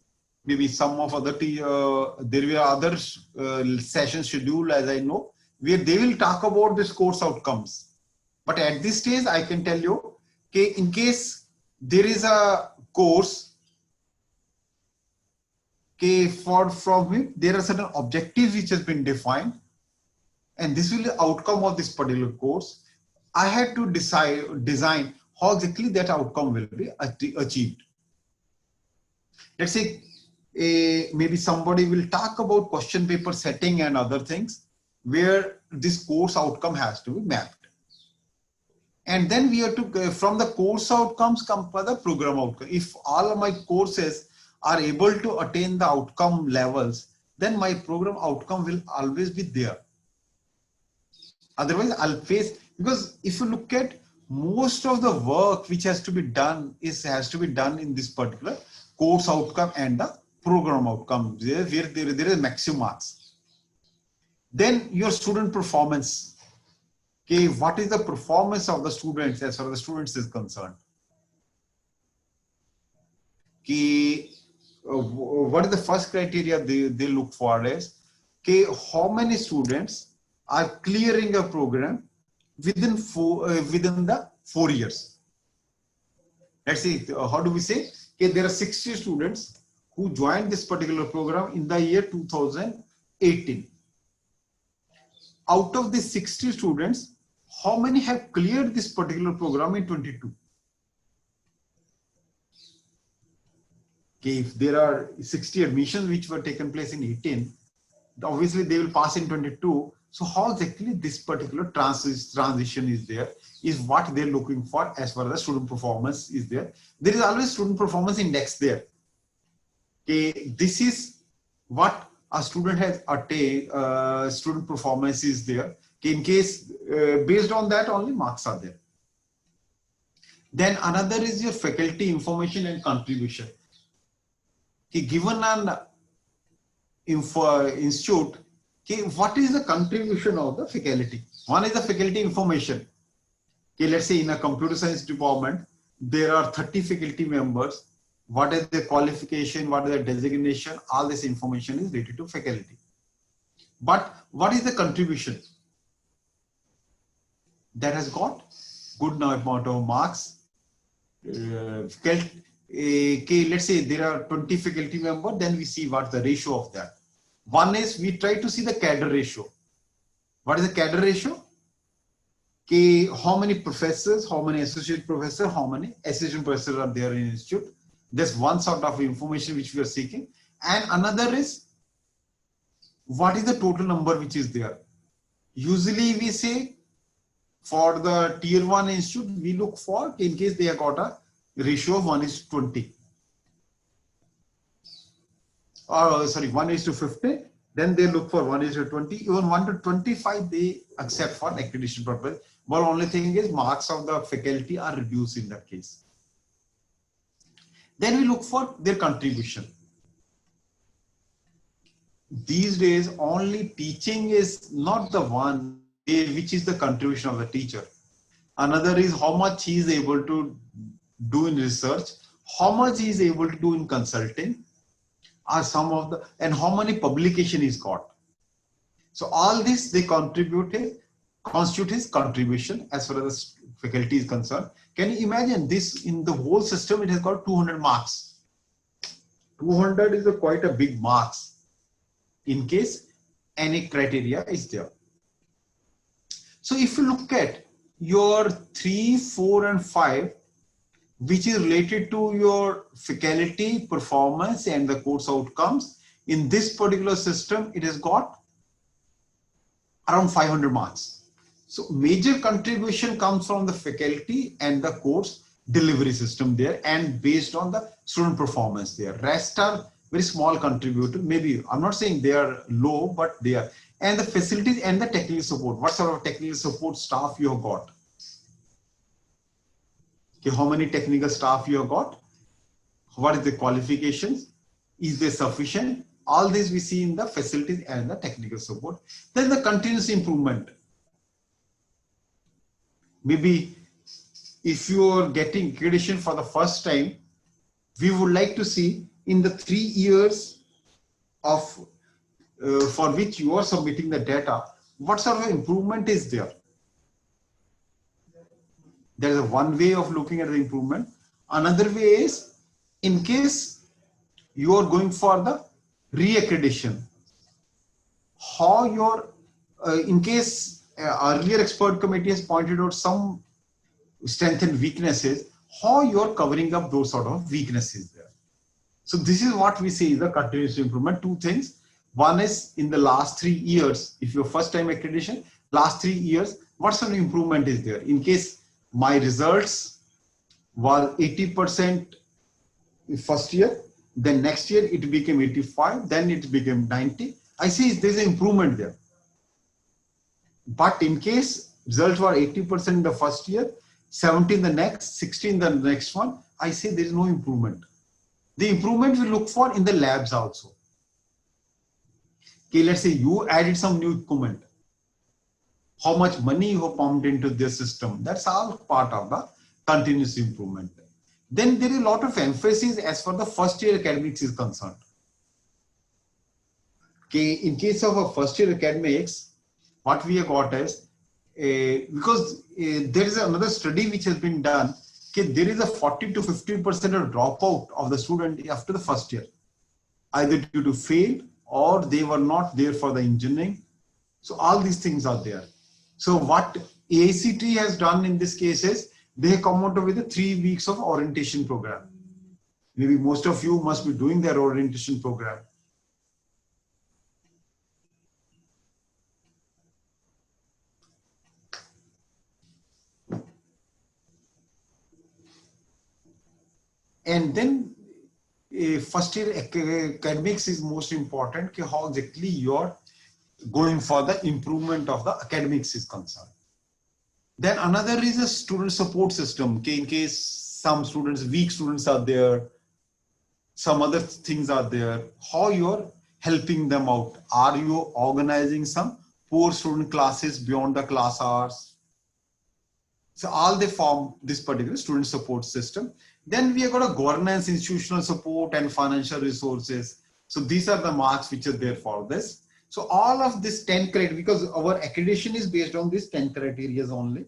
maybe some of other there were other sessions scheduled, as I know, where they will talk about this course outcomes. But at this stage, I can tell you, in case there is a course, from it, there are certain objectives which has been defined, and this will be the outcome of this particular course. I had to design how exactly that outcome will be achieved. Let's say maybe somebody will talk about question paper setting and other things where this course outcome has to be mapped. And then we have to, from the course outcomes, come for the program outcome. If all of my courses are able to attain the outcome levels, then my program outcome will always be there. Otherwise, I'll face, because if you look at most of the work which has to be done has to be done in this particular course outcome and the program outcome where there is maximum marks. Then your student performance. Okay, what is the performance of the students as far as the students is concerned? Okay, what is the first criteria they look for is, okay, how many students are clearing a program within the 4 years. Let's see, how do we say? Okay, there are 60 students who joined this particular program in the year 2018. Out of these 60 students, how many have cleared this particular program in 22? Okay, if there are 60 admissions which were taken place in 18, obviously they will pass in 22. So how exactly this particular transition is there is what they're looking for as far as student performance is there. There is always student performance index there. Okay, this is what a student has attained, student performance is there. Okay, in case based on that only marks are there. Then another is your faculty information and contribution. Okay, given an institute, okay, what is the contribution of the faculty? One is the faculty information. Okay, let's say in a computer science department, there are 30 faculty members. What is the qualification? What is the designation? All this information is related to faculty. But what is the contribution? That has got good amount of marks. Okay, let's say there are 20 faculty members, then we see what the ratio of that. One is we try to see the cadre ratio. What is the cadre ratio? Okay, how many professors, how many associate professors, how many assistant professors are there in institute. That's one sort of information which we are seeking. And another is what is the total number which is there. Usually we say for the tier 1 institute, we look for in case they have got a ratio of 1:20. Or sorry, 1:50. Then they look for 1:20. Even 1:25 they accept for accreditation purpose. But only thing is marks of the faculty are reduced in that case. Then we look for their contribution. These days only teaching is not the one which is the contribution of the teacher. Another is how much he is able to do in research, how much he is able to do in consulting, are some of the, and how many publication he's got. So all this they constitute his contribution as far as the faculty is concerned. Can you imagine this in the whole system? It has got 200 marks. 200 is quite a big marks in case any criteria is there. So if you look at your 3, 4 and 5, which is related to your faculty performance and the course outcomes, in this particular system, it has got around 500 marks. So major contribution comes from the faculty and the course delivery system there, and based on the student performance there. Rest are very small contributor. Maybe I'm not saying they are low, but they are. And the facilities and the technical support. What sort of technical support staff you have got? Okay, how many technical staff you have got? What is the qualifications? Is they sufficient? All this we see in the facilities and the technical support. Then the continuous improvement. Maybe if you are getting accreditation for the first time, we would like to see in the 3 years of for which you are submitting the data, what sort of improvement is there? There is one way of looking at the improvement. Another way is in case you are going for the re-accreditation, how your in case earlier expert committee has pointed out some strengths and weaknesses, how you are covering up those sort of weaknesses there. So this is what we see is the continuous improvement. Two things. One is in the last 3 years, if your first time accreditation, last 3 years, what sort of improvement is there? In case my results were 80% in first year, then next year it became 85, then it became 90. I see there's an improvement there. But in case results were 80% in the first year, 17 the next, 16 the next one, I say there is no improvement. The improvement we look for in the labs also. Okay, let's say you added some new equipment. How much money you have pumped into this system. That's all part of the continuous improvement. Then there is a lot of emphasis as far the first year academics is concerned. Okay, in case of a first year academics, what we have got is, because there is another study which has been done, okay, there is a 40 to 50% of dropout of the student after the first year, either due to fail or they were not there for the engineering. So all these things are there. So what AICT has done in this case is they come out with a 3 weeks of orientation program. Maybe most of you must be doing their orientation program. And then first year academics is most important, how exactly you're going for the improvement of the academics is concerned. Then another is a student support system. Okay, in case some students, weak students are there, some other things are there, how you're helping them out. Are you organizing some poor student classes beyond the class hours? So all they form this particular student support system. Then we have got a governance, institutional support, and financial resources. So these are the marks which are there for this. So all of this 10 criteria, because our accreditation is based on these 10 criteria only,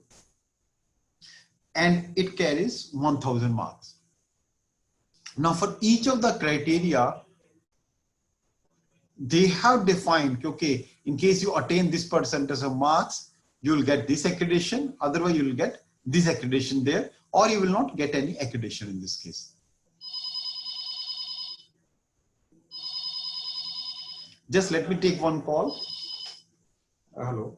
and it carries 1000 marks. Now for each of the criteria, they have defined, okay, in case you attain this percentage of marks, you will get this accreditation, otherwise you will get this accreditation there, or you will not get any accreditation in this case. Just let me take one call. Hello.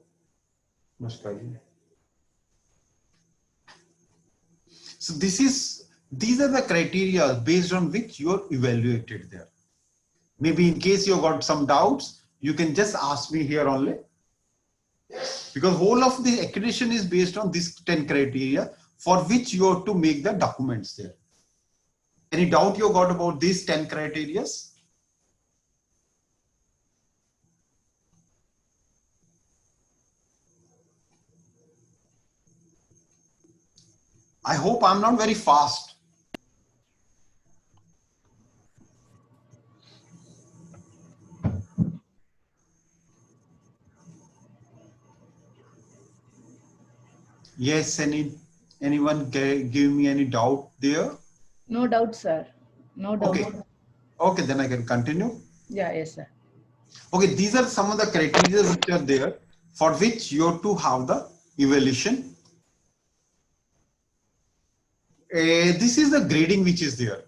So these are the criteria based on which you are evaluated there. Maybe in case you got some doubts, you can just ask me here only. Because whole of the accreditation is based on these 10 criteria for which you have to make the documents there. Any doubt you got about these 10 criteria? I hope I'm not very fast. Yes, anyone give me any doubt there? No doubt, sir. No doubt. Okay. Okay, then I can continue. Yeah, yes, sir. Okay, these are some of the criteria which are there for which you have to have the evaluation. This is the grading which is there.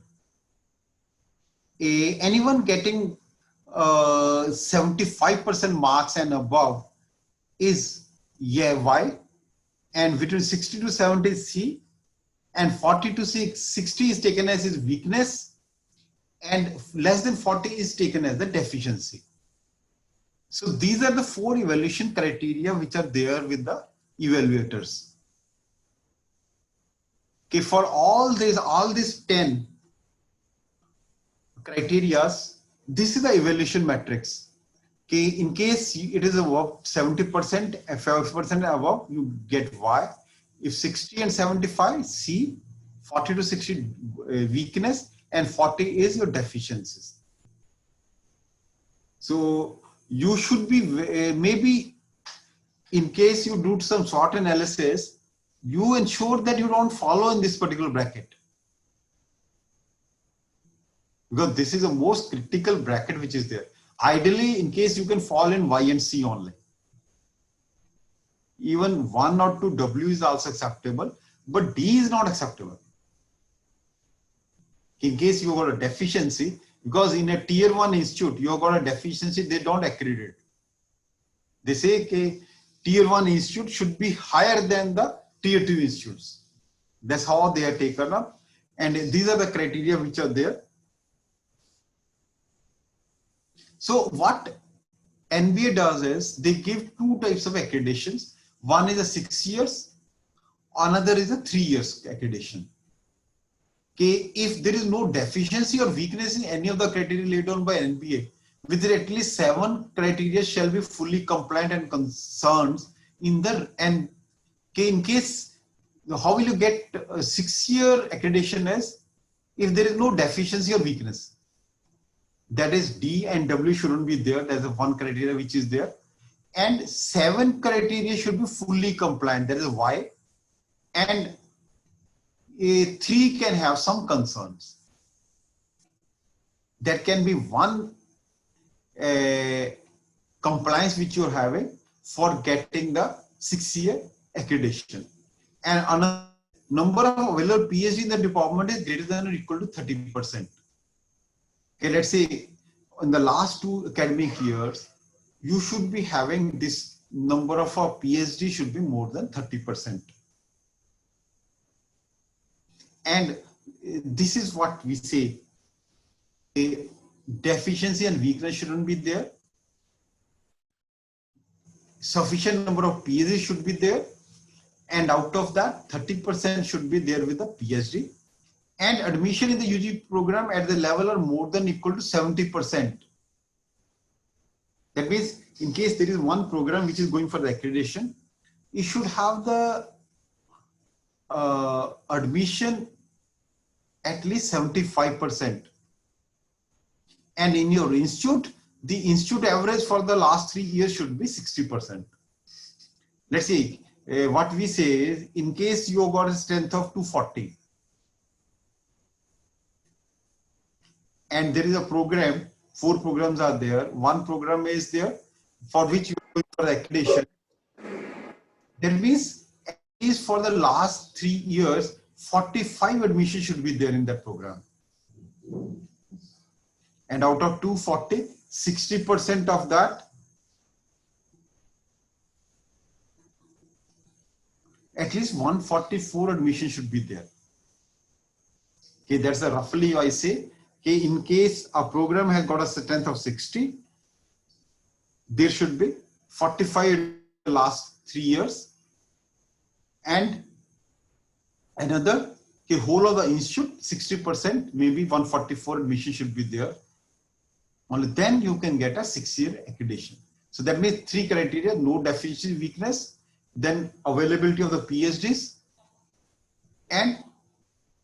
Anyone getting 75% marks and above is Y, and between 60 to 70 is C, and 40 to 60 is taken as his weakness, and less than 40 is taken as the deficiency. So these are the 4 evaluation criteria which are there with the evaluators. Okay, for all these 10 criteria, this is the evaluation matrix. Okay, in case it is above 70%, 5% above, you get Y. If 60 and 75, C, 40 to 60 weakness, and 40 is your deficiencies. So you should be maybe in case you do some SWOT analysis, you ensure that you don't follow in this particular bracket. Because this is the most critical bracket which is there. Ideally, in case you can fall in Y and C only. Even 1 or 2 W is also acceptable, but D is not acceptable. In case you got a deficiency, because in a tier 1 institute, you got a deficiency, they don't accredit. They say okay, tier 1 institute should be higher than the tier 2 institutes. That's how they are taken up. And these are the criteria which are there. So what NBA does is they give 2 types of accreditations. One is a 6 years Another is a 3 years accreditation. Okay, if there is no deficiency or weakness in any of the criteria laid down by NBA, with at least 7 criteria shall be fully compliant and concerns in the, and okay, in case, how will you get a 6-year accreditation as if there is no deficiency or weakness? That is D and W shouldn't be there. There's a 1 criteria which is there. And 7 criteria should be fully compliant. That is Y. And a 3 can have some concerns. That can be one compliance which you're having for getting the 6-year accreditation. And another number of available PhD in the department is greater than or equal to 30%. Okay, let's say in the last 2 academic years, you should be having this number of a PhD should be more than 30%. And this is what we say, a deficiency and weakness shouldn't be there. Sufficient number of PhD should be there. And out of that, 30% should be there with a PhD. And admission in the UG program at the level are more than equal to 70%. That means in case there is one program which is going for the accreditation, it should have the admission at least 75%. And in your institute, the institute average for the last 3 years should be 60%. Let's see, what we say is, in case you got a strength of 240, and there is a program, 4 programs are there, 1 program is there for which you are going for the accreditation. That means at least for the last 3 years, 45 admissions should be there in that program. And out of 240, 60% of that, at least 144 admissions should be there. Okay, that's a roughly I say. Okay, in case a program has got a strength of 60, there should be 45 in the last 3 years, and another, okay, whole of the institute 60%, maybe 144 admission should be there. Only then you can get a 6-year accreditation. So that means 3 criteria: no deficiency, weakness, then availability of the PhDs, and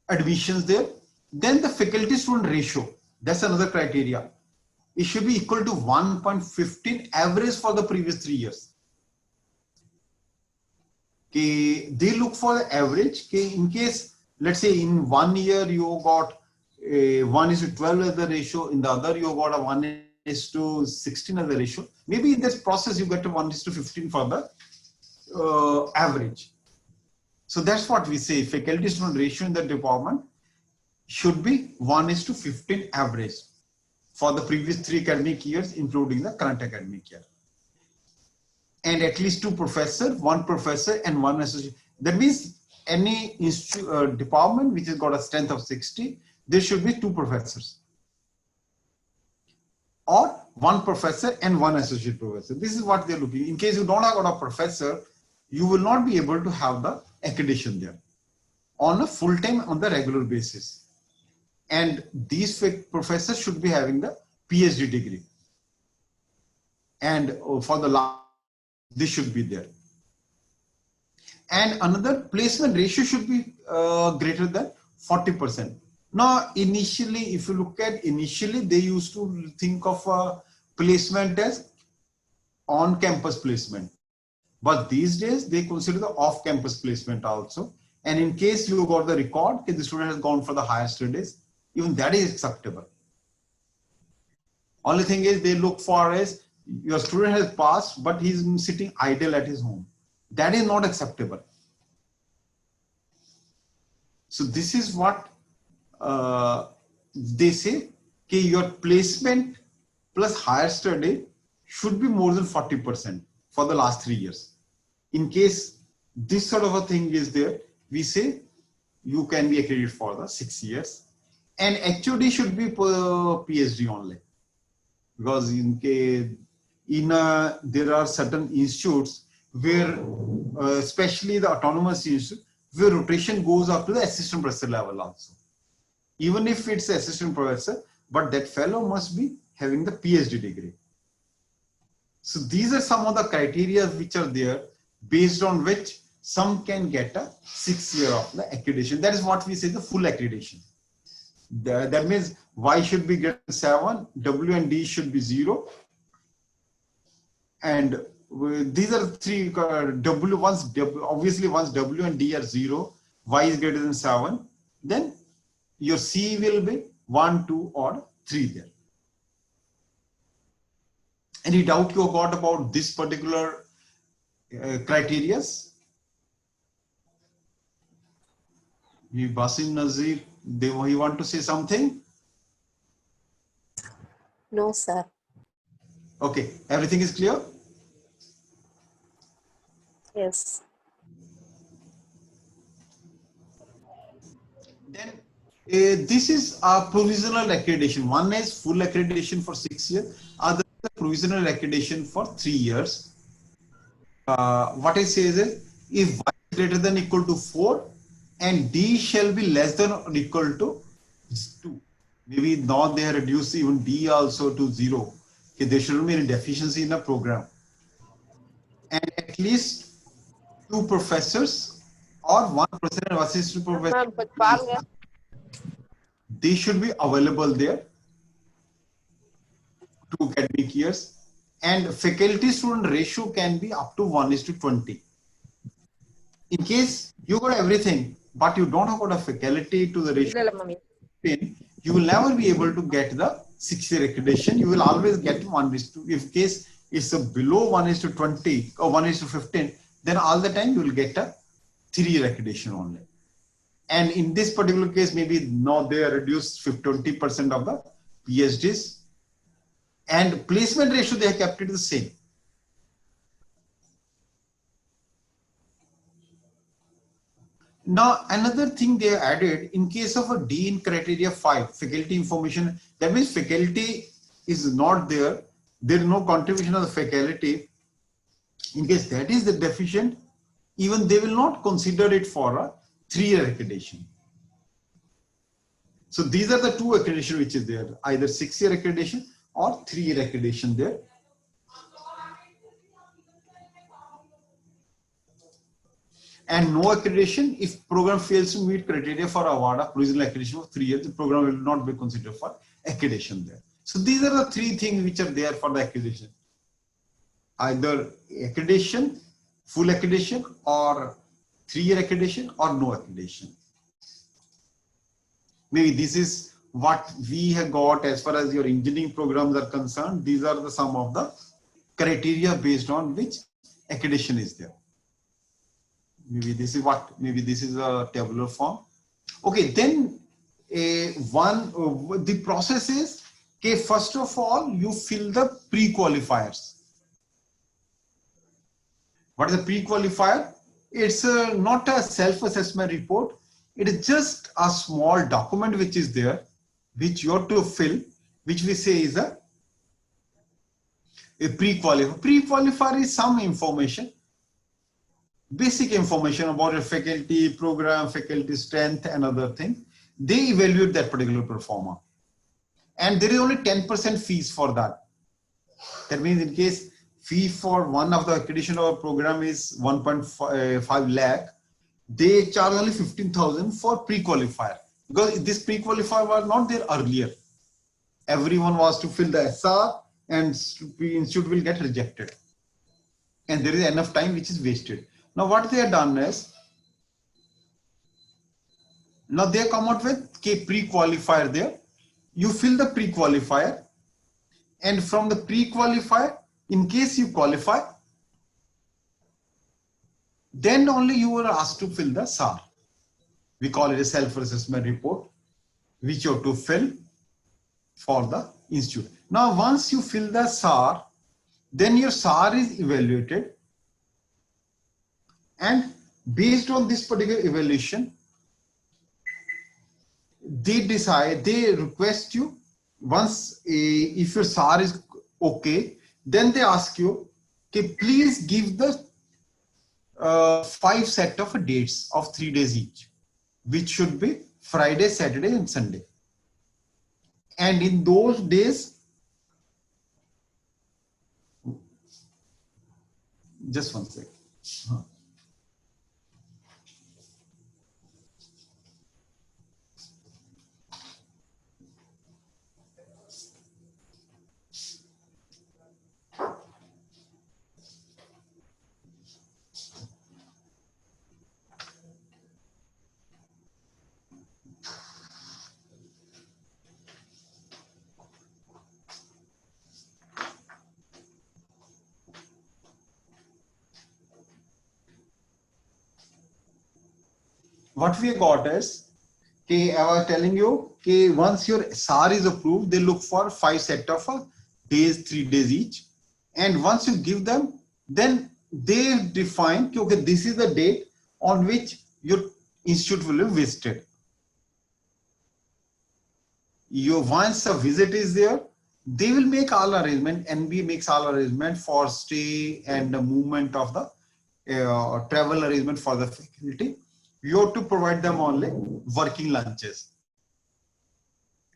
admissions there. Then the faculty student ratio, that's another criteria. It should be equal to 1.15 average for the previous 3 years. Okay, they look for the average. Okay, in case, let's say in 1 year you got a 1:12 as the ratio, in the other you got a 1:16 as the ratio. Maybe in this process you get a 1:15 for the average. So that's what we say, faculty student ratio in the department should be 1:15 average for the previous 3 academic years, including the current academic year. And at least 2 professors, 1 professor and 1 associate. That means any department which has got a strength of 60, there should be 2 professors, or 1 professor and 1 associate professor. This is what they're looking. In case you don't have got a professor, you will not be able to have the accreditation there on a full time, on the regular basis. And these professors should be having the PhD degree. And for the last, this should be there. And another, placement ratio should be greater than 40%. Now, initially, if you look at initially, they used to think of placement as on-campus placement. But these days, they consider the off-campus placement also. And in case you got the record, if the student has gone for the higher studies, even that is acceptable. Only thing is they look for is your student has passed, but he's sitting idle at his home. That is not acceptable. So this is what they say, okay, your placement plus higher study should be more than 40% for the last 3 years. In case this sort of a thing is there, we say you can be accredited for the 6 years. And HOD should be PhD only, because there are certain institutes where, especially the autonomous institutes, where rotation goes up to the assistant professor level also. Even if it's assistant professor, but that fellow must be having the PhD degree. So these are some of the criteria which are there, based on which some can get a 6 year of the accreditation. That is what we say the full accreditation. That means Y should be greater than 7, W and D should be 0. And these are three obviously once W and D are 0, Y is greater than 7, then your C will be 1, 2 or 3 there. Any doubt you got about this particular criteria? Basim Nazir, he want to say something? No, sir. Okay, everything is clear? Yes. Then this is a provisional accreditation. One is full accreditation for 6 years, other is provisional accreditation for 3 years. What it says is, if Y is greater than or equal to 4 and D shall be less than or equal to 2. Maybe now they have reduced even D also to 0. Okay, there shouldn't be any deficiency in the program. And at least 2 professors or 1 professor and assistant professor, they should be available there to academic years. And faculty student ratio can be up to 1:20. In case you got everything, but you don't have got a faculty to the ratio, you will never be able to get the 6-year accreditation. You will always get 1:2. If case is below 1:20 or 1:15, then all the time you will get a 3-year accreditation only. And in this particular case, maybe now they are reduced 20% of the PhDs, and placement ratio they have kept it the same. Now another thing they added, in case of a D in criteria 5, faculty information, that means faculty is not there. There is no contribution of the faculty. In case that is the deficient, even they will not consider it for a 3-year accreditation. So these are the 2 accreditation which is there, either 6-year accreditation or 3-year accreditation there. And no accreditation if program fails to meet criteria for award of provisional accreditation for 3 years, the program will not be considered for accreditation there. So these are the 3 things which are there for the accreditation. Either accreditation, full accreditation, or 3-year accreditation, or no accreditation. Maybe this is what we have got as far as your engineering programs are concerned. These are the some of the criteria based on which accreditation is there. Maybe this is what, maybe this is a tabular form. Okay, then the process is, okay, first of all, you fill the pre-qualifiers. What is a pre-qualifier? It's not a self-assessment report. It is just a small document which is there, which you have to fill, which we say is a pre-qualifier. Pre-qualifier is some information, basic information about your faculty, program, faculty strength, and other things. They evaluate that particular performer. And there is only 10% fees for that. That means in case fee for one of the accreditation of a program is 1.5 lakh, they charge only 15,000 for pre-qualifier, because this pre-qualifier was not there earlier. Everyone was to fill the SR and institute will get rejected. And there is enough time which is wasted. Now what they have done is, now they come out with pre-qualifier there. You fill the pre-qualifier, and from the pre-qualifier, in case you qualify, then only you are asked to fill the SAR. We call it a self-assessment report, which you have to fill for the institute. Now, once you fill the SAR, then your SAR is evaluated. And based on this particular evaluation, they decide, they request you, once if your SAR is okay, then they ask you, okay, please give the 5 set of dates of 3 days each, which should be Friday, Saturday, and Sunday. And in those days, just one second. What we got is, I was telling you, once your SAR is approved, they look for 5 set of days, 3 days each. And once you give them, then they define, okay, this is the date on which your institute will be visited. Once a visit is there, they will make all arrangement. NB makes all arrangement for stay and the movement of the travel arrangement for the faculty. You have to provide them only working lunches.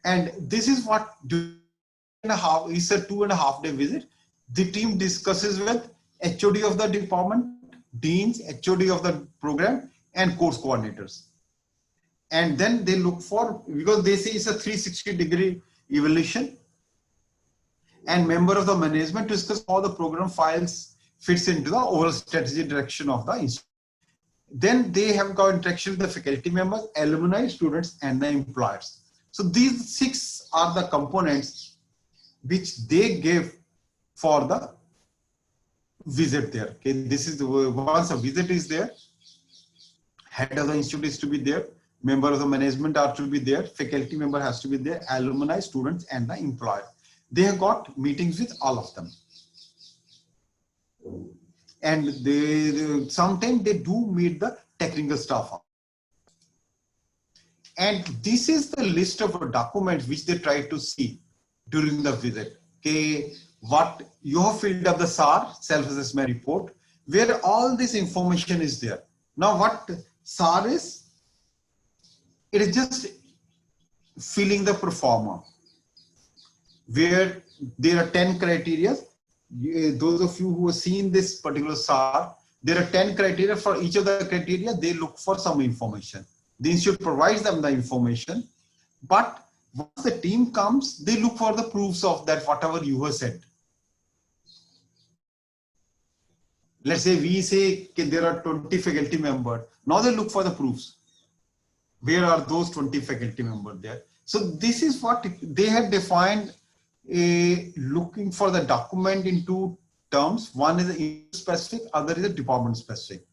And this is what it's a 2.5 day visit. The team discusses with HOD of the department, deans, HOD of the program, and course coordinators. And then they look for, because they say it's a 360-degree evaluation, and member of the management discuss how the program files fits into the overall strategy direction of the institute. Then they have got interaction with the faculty members, alumni, students, and the employers. So these 6 are the components which they give for the visit there. Okay, this is once a visit is there, head of the institute is to be there, member of the management are to be there, faculty member has to be there, alumni, students, and the employer. They have got meetings with all of them. And they sometimes they do meet the technical staff. And this is the list of documents which they try to see during the visit. Okay, what you have filled up the SAR, self-assessment report, where all this information is there. Now what SAR is, it is just filling the pro forma, where there are 10 criteria. Those of you who have seen this particular SAR, there are 10 criteria. For each of the criteria, they look for some information. The institute provides them the information, but once the team comes, they look for the proofs of that, whatever you have said. Let's say we say there are 20 faculty members. Now they look for the proofs. Where are those 20 faculty members there? So this is what they have defined. Looking for the document in 2 terms. One is institute specific, other is a department specific.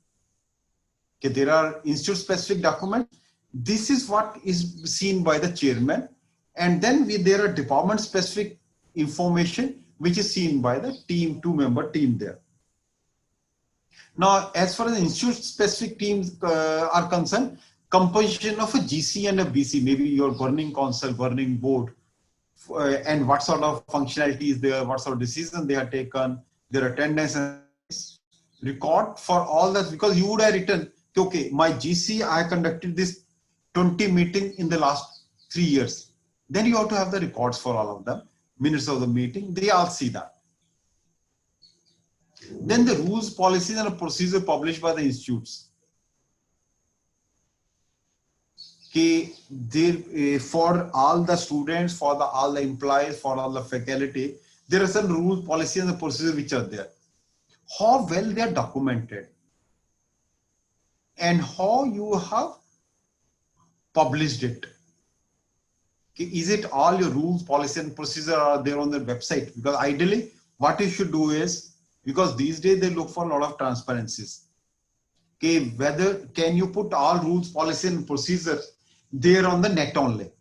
Okay, there are institute specific documents. This is what is seen by the chairman, and then there are department specific information which is seen by the team, 2-member team there. Now, as far as institute specific teams are concerned, composition of a GC and a BC, maybe your governing council, governing board, and what sort of functionality is there, what sort of decision they have taken, their attendance and record for all that, because you would have written, okay, my GC, I conducted this 20 meeting in the last 3 years. Then you have to have the records for all of them, minutes of the meeting, they all see that. Then the rules, policies, and procedure published by the institutes. For all the students, for all the employees, for all the faculty, there are some rules, policies, and the procedures which are there. How well they are documented and how you have published it. Is it all your rules, policy, and procedure are there on the website? Because ideally, what you should do is, because these days they look for a lot of transparencies. Okay, whether can you put all rules, policy, and procedures there on the net only?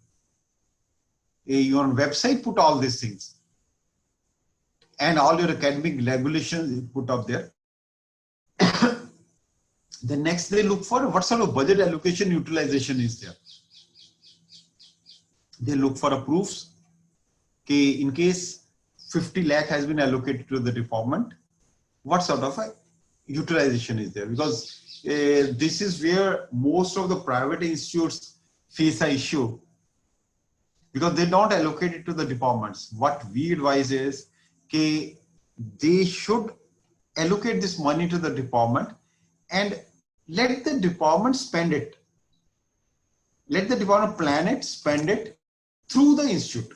Your website, put all these things, and all your academic regulations put up there. The next they look for what sort of budget allocation utilization is there. They look for proofs. Okay, in case 50 lakh has been allocated to the department, what sort of utilization is there, because this is where most of the private institutes face a issue, because they don't allocate it to the departments. What we advise is they should allocate this money to the department and let the department spend it. Let the department plan it, spend it through the institute.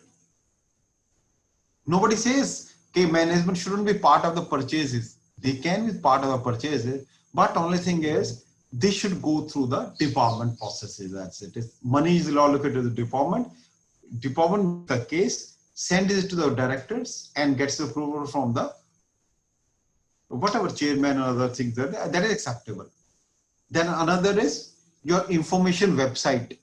Nobody says management shouldn't be part of the purchases. They can be part of the purchases, but only thing is they should go through the department processes. That's it. If money is allocated to the department the case, sends it to the directors and gets the approval from the whatever chairman or other things that is acceptable. Then another is your information website.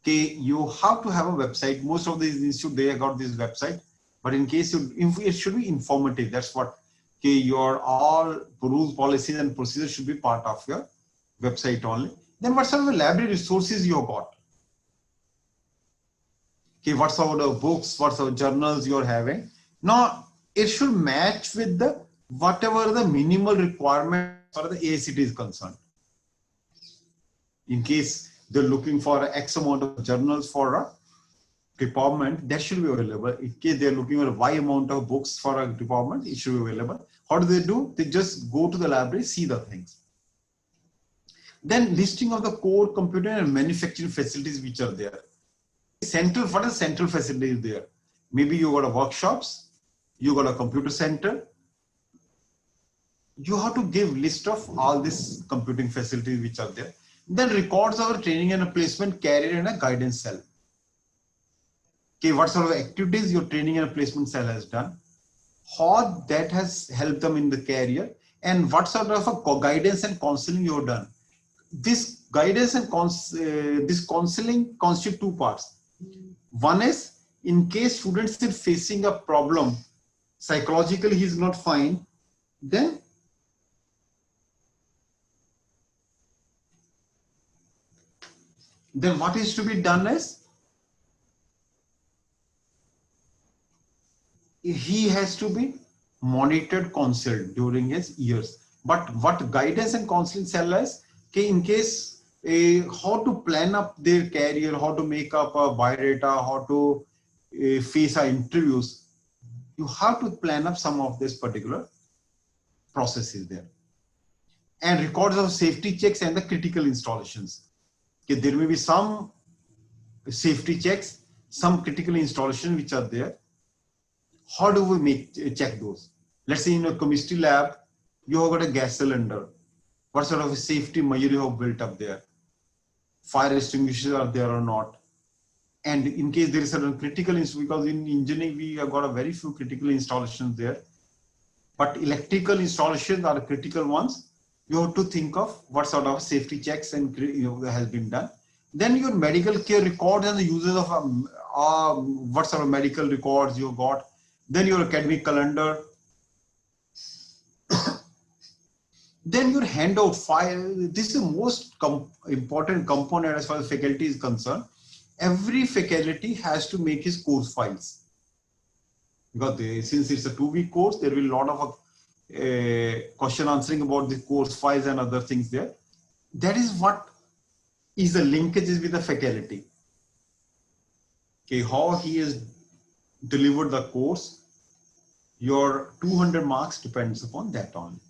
You have to have a website. Most of these institutes, they got this website, but in case it should be informative. That's what your all rules, policies and procedures should be part of your website only. Then what sort of library resources you have got? What sort of books, what sort of journals you're having? Now it should match with the whatever the minimal requirement for the AICTE is concerned. In case they're looking for X amount of journals for a department, that should be available. In case they're looking for Y amount of books for a department, it should be available. How do? They just go to the library, see the things. Then listing of the core computer and manufacturing facilities which are there. What is central facilities there? Maybe you got a workshops, you got a computer center. You have to give list of all these computing facilities which are there. Then records of training and placement career in a guidance cell. What sort of activities your training and placement cell has done, how that has helped them in the career, and what sort of a guidance and counseling you have done. This guidance and this counseling constitute two parts. One is in case students is facing a problem, psychologically he is not fine, then what is to be done is he has to be monitored, counseled during his years. But what guidance and counseling cell is, in case how to plan up their career, how to make up a biodata, how to face our interviews, you have to plan up some of this particular processes there. And records of safety checks and the critical installations. There may be some safety checks, some critical installations which are there. How do we check those? Let's say in a chemistry lab, you have got a gas cylinder. What sort of a safety measure you have built up there? Fire extinguishers are there or not? And in case there is certain critical, because in engineering we have got a very few critical installations there, but electrical installations are the critical ones. You have to think of what sort of safety checks and has been done. Then your medical care records and the uses of what sort of medical records you got. Then your academic calendar. Then your handout file. This is the most important component as far as faculty is concerned. Every faculty has to make his course files, because since it's a 2-week course, there will be a lot of question answering about the course files and other things there. That is what is the linkages with the faculty. How he has delivered the course, your 200 marks depends upon that only.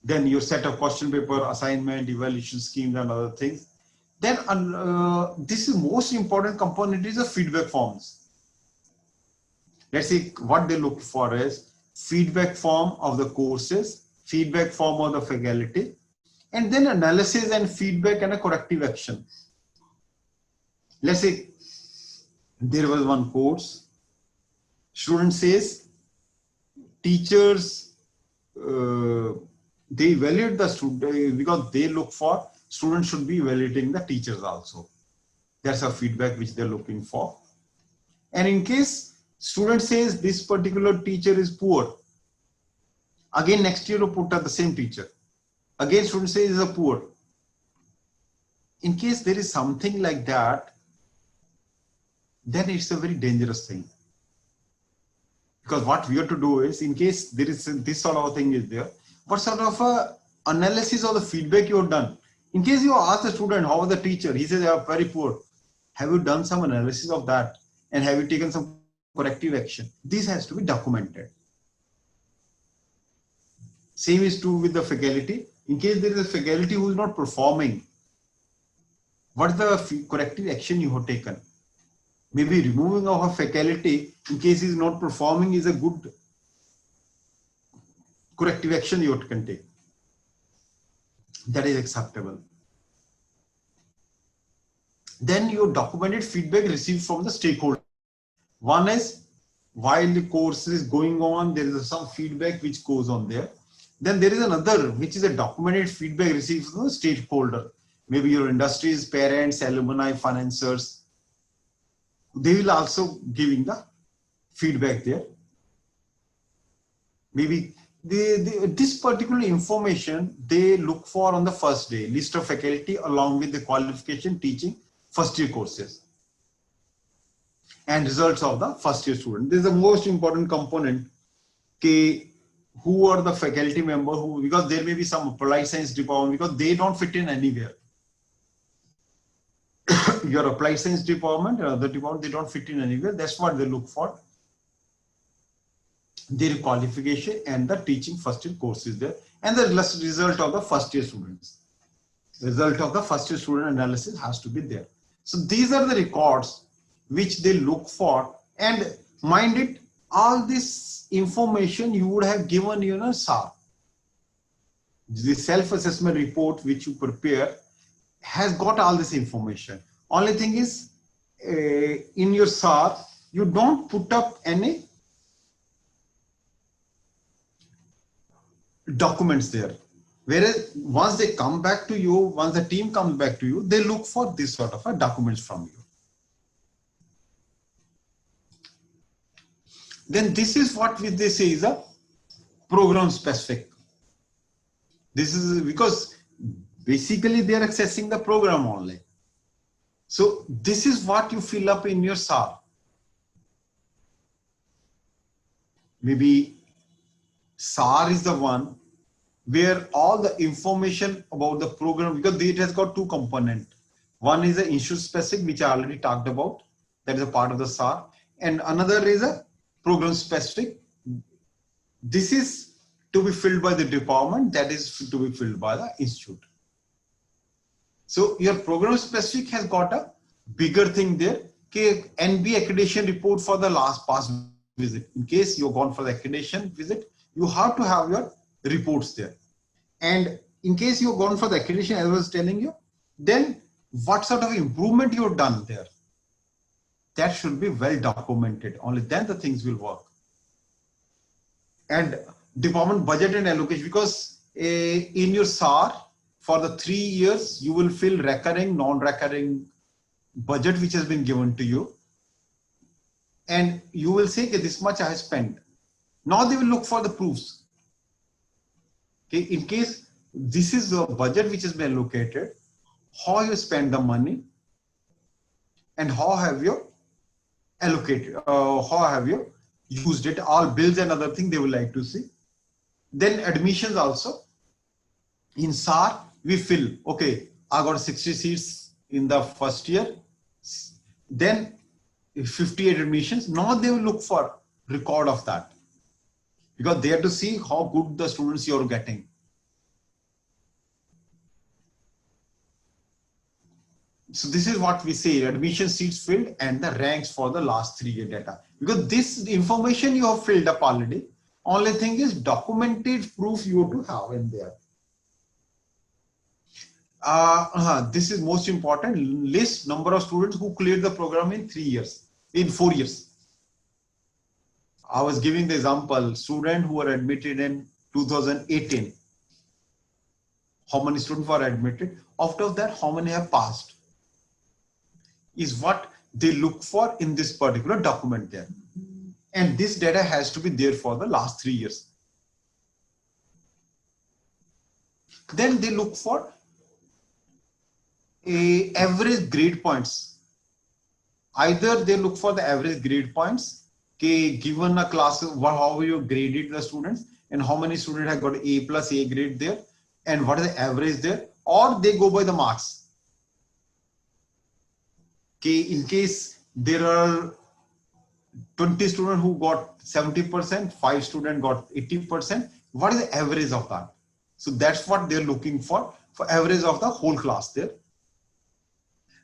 Then your set of question paper, assignment, evaluation schemes and other things. Then this is most important component is the feedback forms. Let's see what they look for is feedback form of the courses, feedback form of the faculty, and then analysis and feedback and a corrective action. Let's say there was one course, student says teachers, they evaluate the student because they look for students should be evaluating the teachers also. That's a feedback which they're looking for. And in case student says this particular teacher is poor, again next year you put up the same teacher. Again student says is a poor. In case there is something like that, then it's a very dangerous thing. Because what we have to do is, in case there is this sort of thing is there, what sort of a analysis of the feedback you have done. In case you ask the student, how was the teacher? He says, they are very poor. Have you done some analysis of that? And have you taken some corrective action? This has to be documented. Same is true with the faculty. In case there is a faculty who is not performing, what is the corrective action you have taken? Maybe removing of a faculty in case he is not performing is a good corrective action you can take. That is acceptable. Then your documented feedback received from the stakeholder. One is while the course is going on, there is some feedback which goes on there. Then there is another, which is a documented feedback received from the stakeholder. Maybe your industries, parents, alumni, financiers. They will also giving the feedback there. Maybe this particular information they look for on the first day, list of faculty along with the qualification teaching first year courses and results of the first year student. This is the most important component. Who are the faculty member who, because there may be some applied science department because they don't fit in anywhere. Your applied science department or other department, they don't fit in anywhere. That's what they look for. Their qualification and the teaching first year courses there, and the result of the first year students. Result of the first year student analysis has to be there. So these are the records which they look for, and mind it, all this information you would have given SAR. The self-assessment report which you prepare has got all this information. Only thing is in your SAR, you don't put up any documents there. Whereas once they come back to you, once the team comes back to you, they look for this sort of documents from you. Then this is what they say is a program specific. This is because basically they are accessing the program only. So this is what you fill up in your SAR. Maybe SAR is the one where all the information about the program, because it has got two components. One is the institute specific, which I already talked about. That is a part of the SAR. And another is a program specific. This is to be filled by the department. That is to be filled by the institute. So your program specific has got a bigger thing there. NB accreditation report for the past visit. In case you've gone for the accreditation visit, you have to have your reports there. And in case you've gone for the accreditation, as I was telling you, then what sort of improvement you've done there? That should be well documented. Only then the things will work. And department budget and allocation, because in your SAR, for the 3 years, you will fill recurring, non-recurring budget which has been given to you. And you will say, okay, this much I have spent. Now they will look for the proofs. Okay, in case this is the budget which has been allocated, how you spend the money and how have you allocated, how have you used it, all bills and other things they would like to see. Then admissions also. In SAR, we fill, okay, I got 60 seats in the first year, then 58 admissions. Now they will look for record of that, because they have to see how good the students you're getting. So this is what we say, admission seats filled and the ranks for the last 3 year data. Because this information you have filled up already, only thing is documented proof you have to have in there. This is most important. List number of students who cleared the program in 4 years. I was giving the example, students who were admitted in 2018. How many students were admitted? After that, how many have passed? Is what they look for in this particular document there. And this data has to be there for the last 3 years. Then they look for average grade points. Either they look for the average grade points, given a class, how you graded the students, and how many students have got A plus A grade there, and what is the average there, or they go by the marks. Okay, in case there are 20 students who got 70%, 5 students got 80%, what is the average of that? So that's what they're looking for average of the whole class there.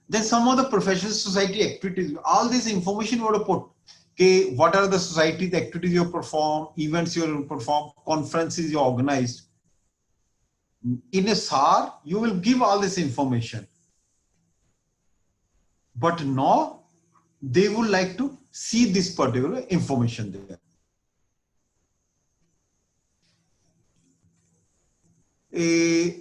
Then some of the professional society activities, all this information you want to put. Okay, what are the society the activities you perform, events you perform, conferences you organized. In a SAR, you will give all this information. But now they would like to see this particular information there.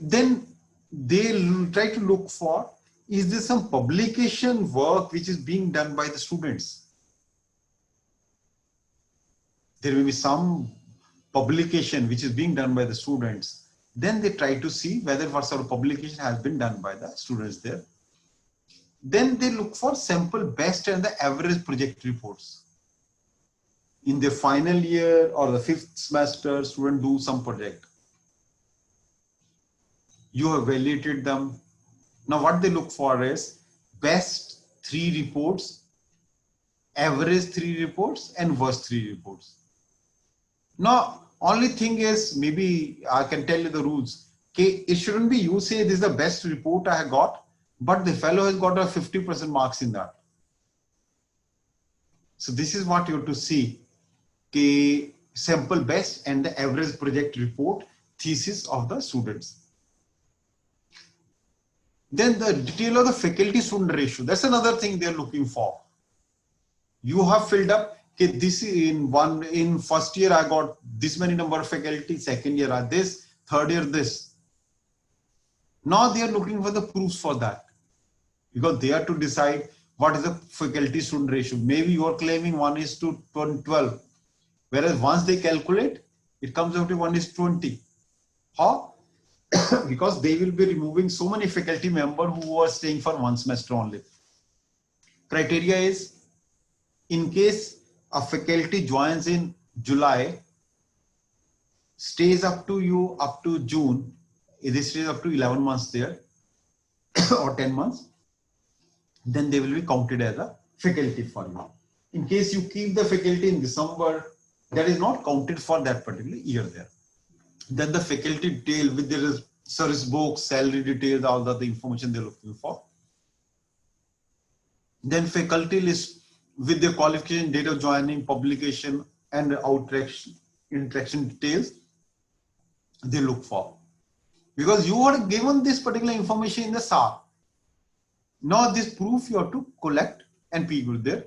Then they'll try to look for, is there some publication work which is being done by the students? There will be some publication which is being done by the students. Then they try to see whether what sort of publication has been done by the students there. Then they look for sample best and the average project reports. In the final year or the 5th semester, student do some project. You have evaluated them. Now what they look for is best 3 reports, average 3 reports, and worst 3 reports. Now only thing is, maybe I can tell you the rules. Okay, it shouldn't be you say this is the best report I have got, but the fellow has got a 50% marks in that. So this is what you have to see. Okay, sample best and the average project report thesis of the students. Then the detail of the faculty student ratio, that's another thing they're looking for. You have filled up, okay, this in first year I got this many number of faculty, second year are this, third year this. Now they are looking for the proofs for that, because they are to decide what is the faculty student ratio. Maybe you are claiming 1:12, whereas once they calculate, it comes out to 1:20. How? Because they will be removing so many faculty members who are staying for 1 semester only. Criteria is, in case a faculty joins in July, stays up to you up to June, this stays up to 11 months there or 10 months, then they will be counted as a faculty for you. In case you keep the faculty in December, that is not counted for that particular year there. Then the faculty detail with their service book, salary details, all the information they're looking for. Then faculty list with their qualification, date of joining, publication, and interaction details they look for. Because you are given this particular information in the SAR. Now this proof you have to collect and put there.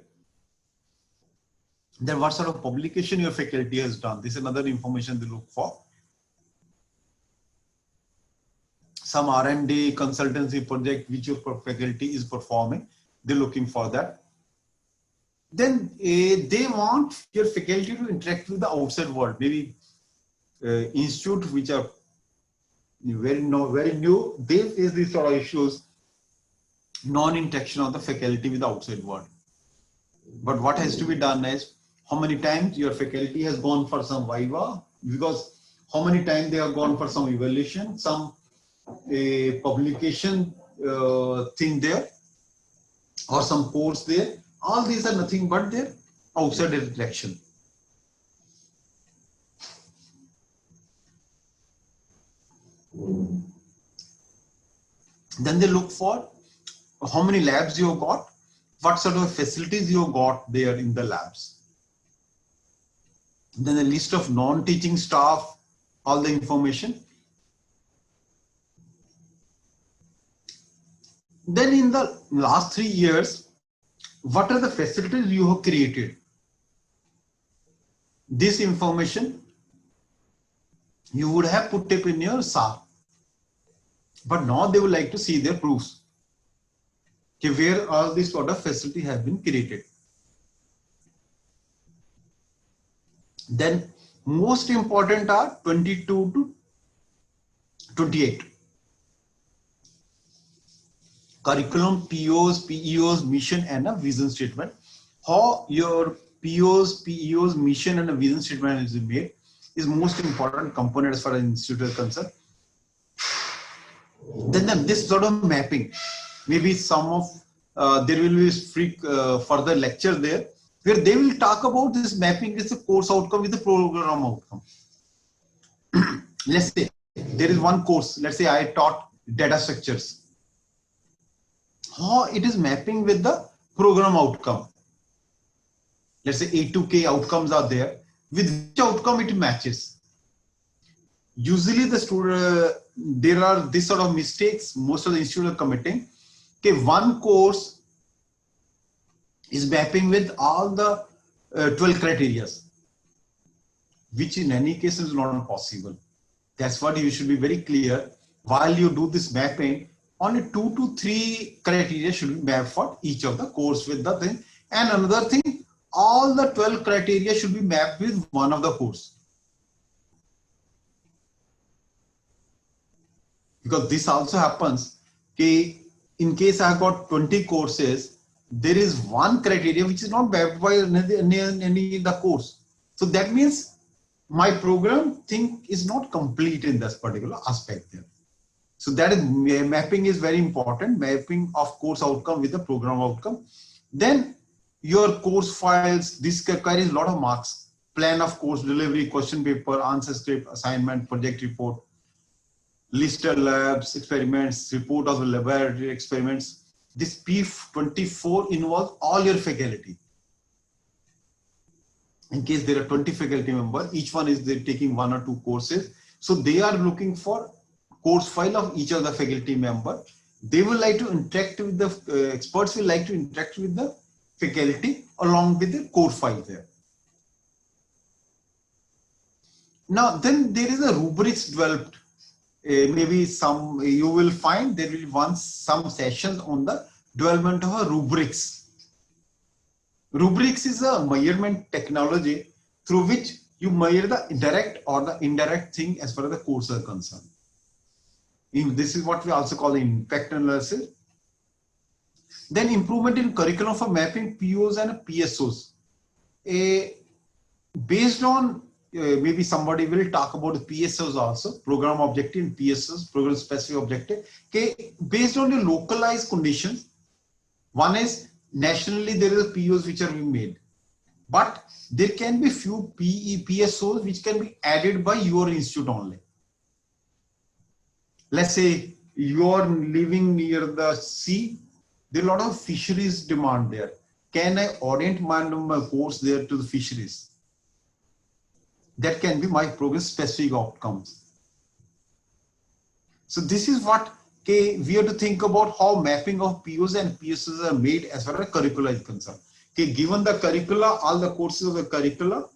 Then what sort of publication your faculty has done. This is another information they look for. Some R&D consultancy project which your faculty is performing, they're looking for that. Then they want your faculty to interact with the outside world, maybe institute which are very new, they face these sort of issues, non-interaction of the faculty with the outside world. But what has to be done is, how many times your faculty has gone for some viva, because how many times they have gone for some evaluation, some publication thing there, or some course there. All these are nothing but their outside interaction. Then they look for how many labs you got, what sort of facilities you got there in the labs. Then a list of non-teaching staff, all the information. Then in the last 3 years, what are the facilities you have created? This information you would have put up in your SAR. But now they would like to see their proofs. Okay, where all these sort of facility have been created. Then most important are 22 to 28. Curriculum, POs, PEOs, mission and a vision statement. How your POs, PEOs, mission and a vision statement is made. is most important component as far as institute is concerned. Then this sort of mapping, maybe some of there will be further lecture there where they will talk about this mapping is the course outcome with the program outcome. Let's say there is one course, let's say I taught data structures. How it is mapping with the program outcome. Let's say A to K outcomes are there. With which outcome it matches? Usually the student, there are this sort of mistakes most of the institutes are committing. Okay, one course is mapping with all the 12 criteria, which in any case is not possible. That's what you should be very clear. While you do this mapping, only 2 to 3 criteria should be mapped for each of the course with the thing. And another thing, all the 12 criteria should be mapped with one of the course. Because this also happens, okay, in case I have got 20 courses, there is one criteria which is not mapped by any the course. So that means my program thing is not complete in this particular aspect there. So that is mapping is very important, mapping of course outcome with the program outcome. Then your course files, this carries a lot of marks, plan of course delivery, question paper, answer script, assignment, project report, listed labs, experiments, report of the laboratory experiments. This P24 involves all your faculty. In case there are 20 faculty members, each one is taking 1 or 2 courses. So they are looking for course file of each of the faculty member. They will like to interact with the experts will like to interact with the faculty along with the course file there. Now then there is a rubrics developed. Maybe some you will find there will be some sessions on the development of a rubrics. Rubrics is a measurement technology through which you measure the direct or the indirect thing as far as the course are concerned. This is what we also call the impact analysis. Then improvement in curriculum for mapping POs and PSOs. Based on maybe somebody will talk about the PSOs also, program objective and PSOs, program specific objective. Okay, based on the localized conditions, one is nationally there is a POs which are being made, but there can be few PSOs which can be added by your institute only. Let's say you are living near the sea, there are a lot of fisheries demand there. Can I orient my course there to the fisheries? That can be my program specific outcomes. So this is what we have to think about how mapping of POs and PSOs are made as far as curricula is concerned. Given the curricula, all the courses of the curricula,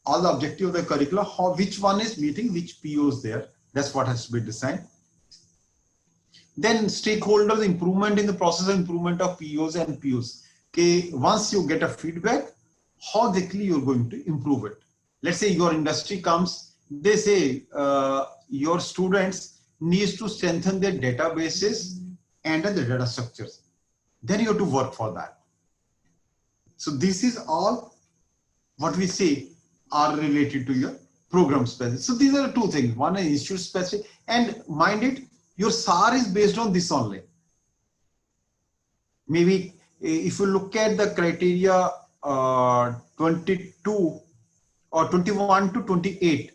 all the objective of the curricula, which one is meeting which POs there. That's what has to be designed. Then stakeholders improvement in the process of improvement of POs and POs. Once you get a feedback, how exactly you're going to improve it. Let's say your industry comes, they say your students needs to strengthen their databases and the data structures. Then you have to work for that. So this is all what we say are related to your program specific. So these are the 2 things. One is institute specific, and mind it, your SAR is based on this only. Maybe if you look at the criteria 22 or 21 to 28,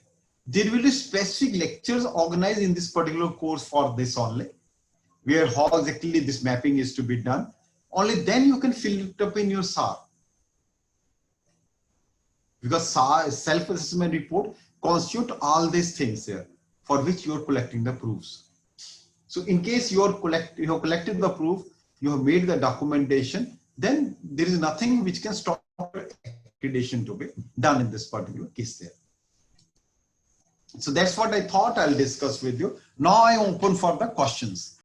there will be specific lectures organized in this particular course for this only, where how exactly this mapping is to be done. Only then you can fill it up in your SAR. Because SAR, self-assessment report, constitute all these things here for which you are collecting the proofs. So in case you have collected the proof, you have made the documentation, then there is nothing which can stop accreditation to be done in this particular case there. So that's what I thought I'll discuss with you. Now I open for the questions.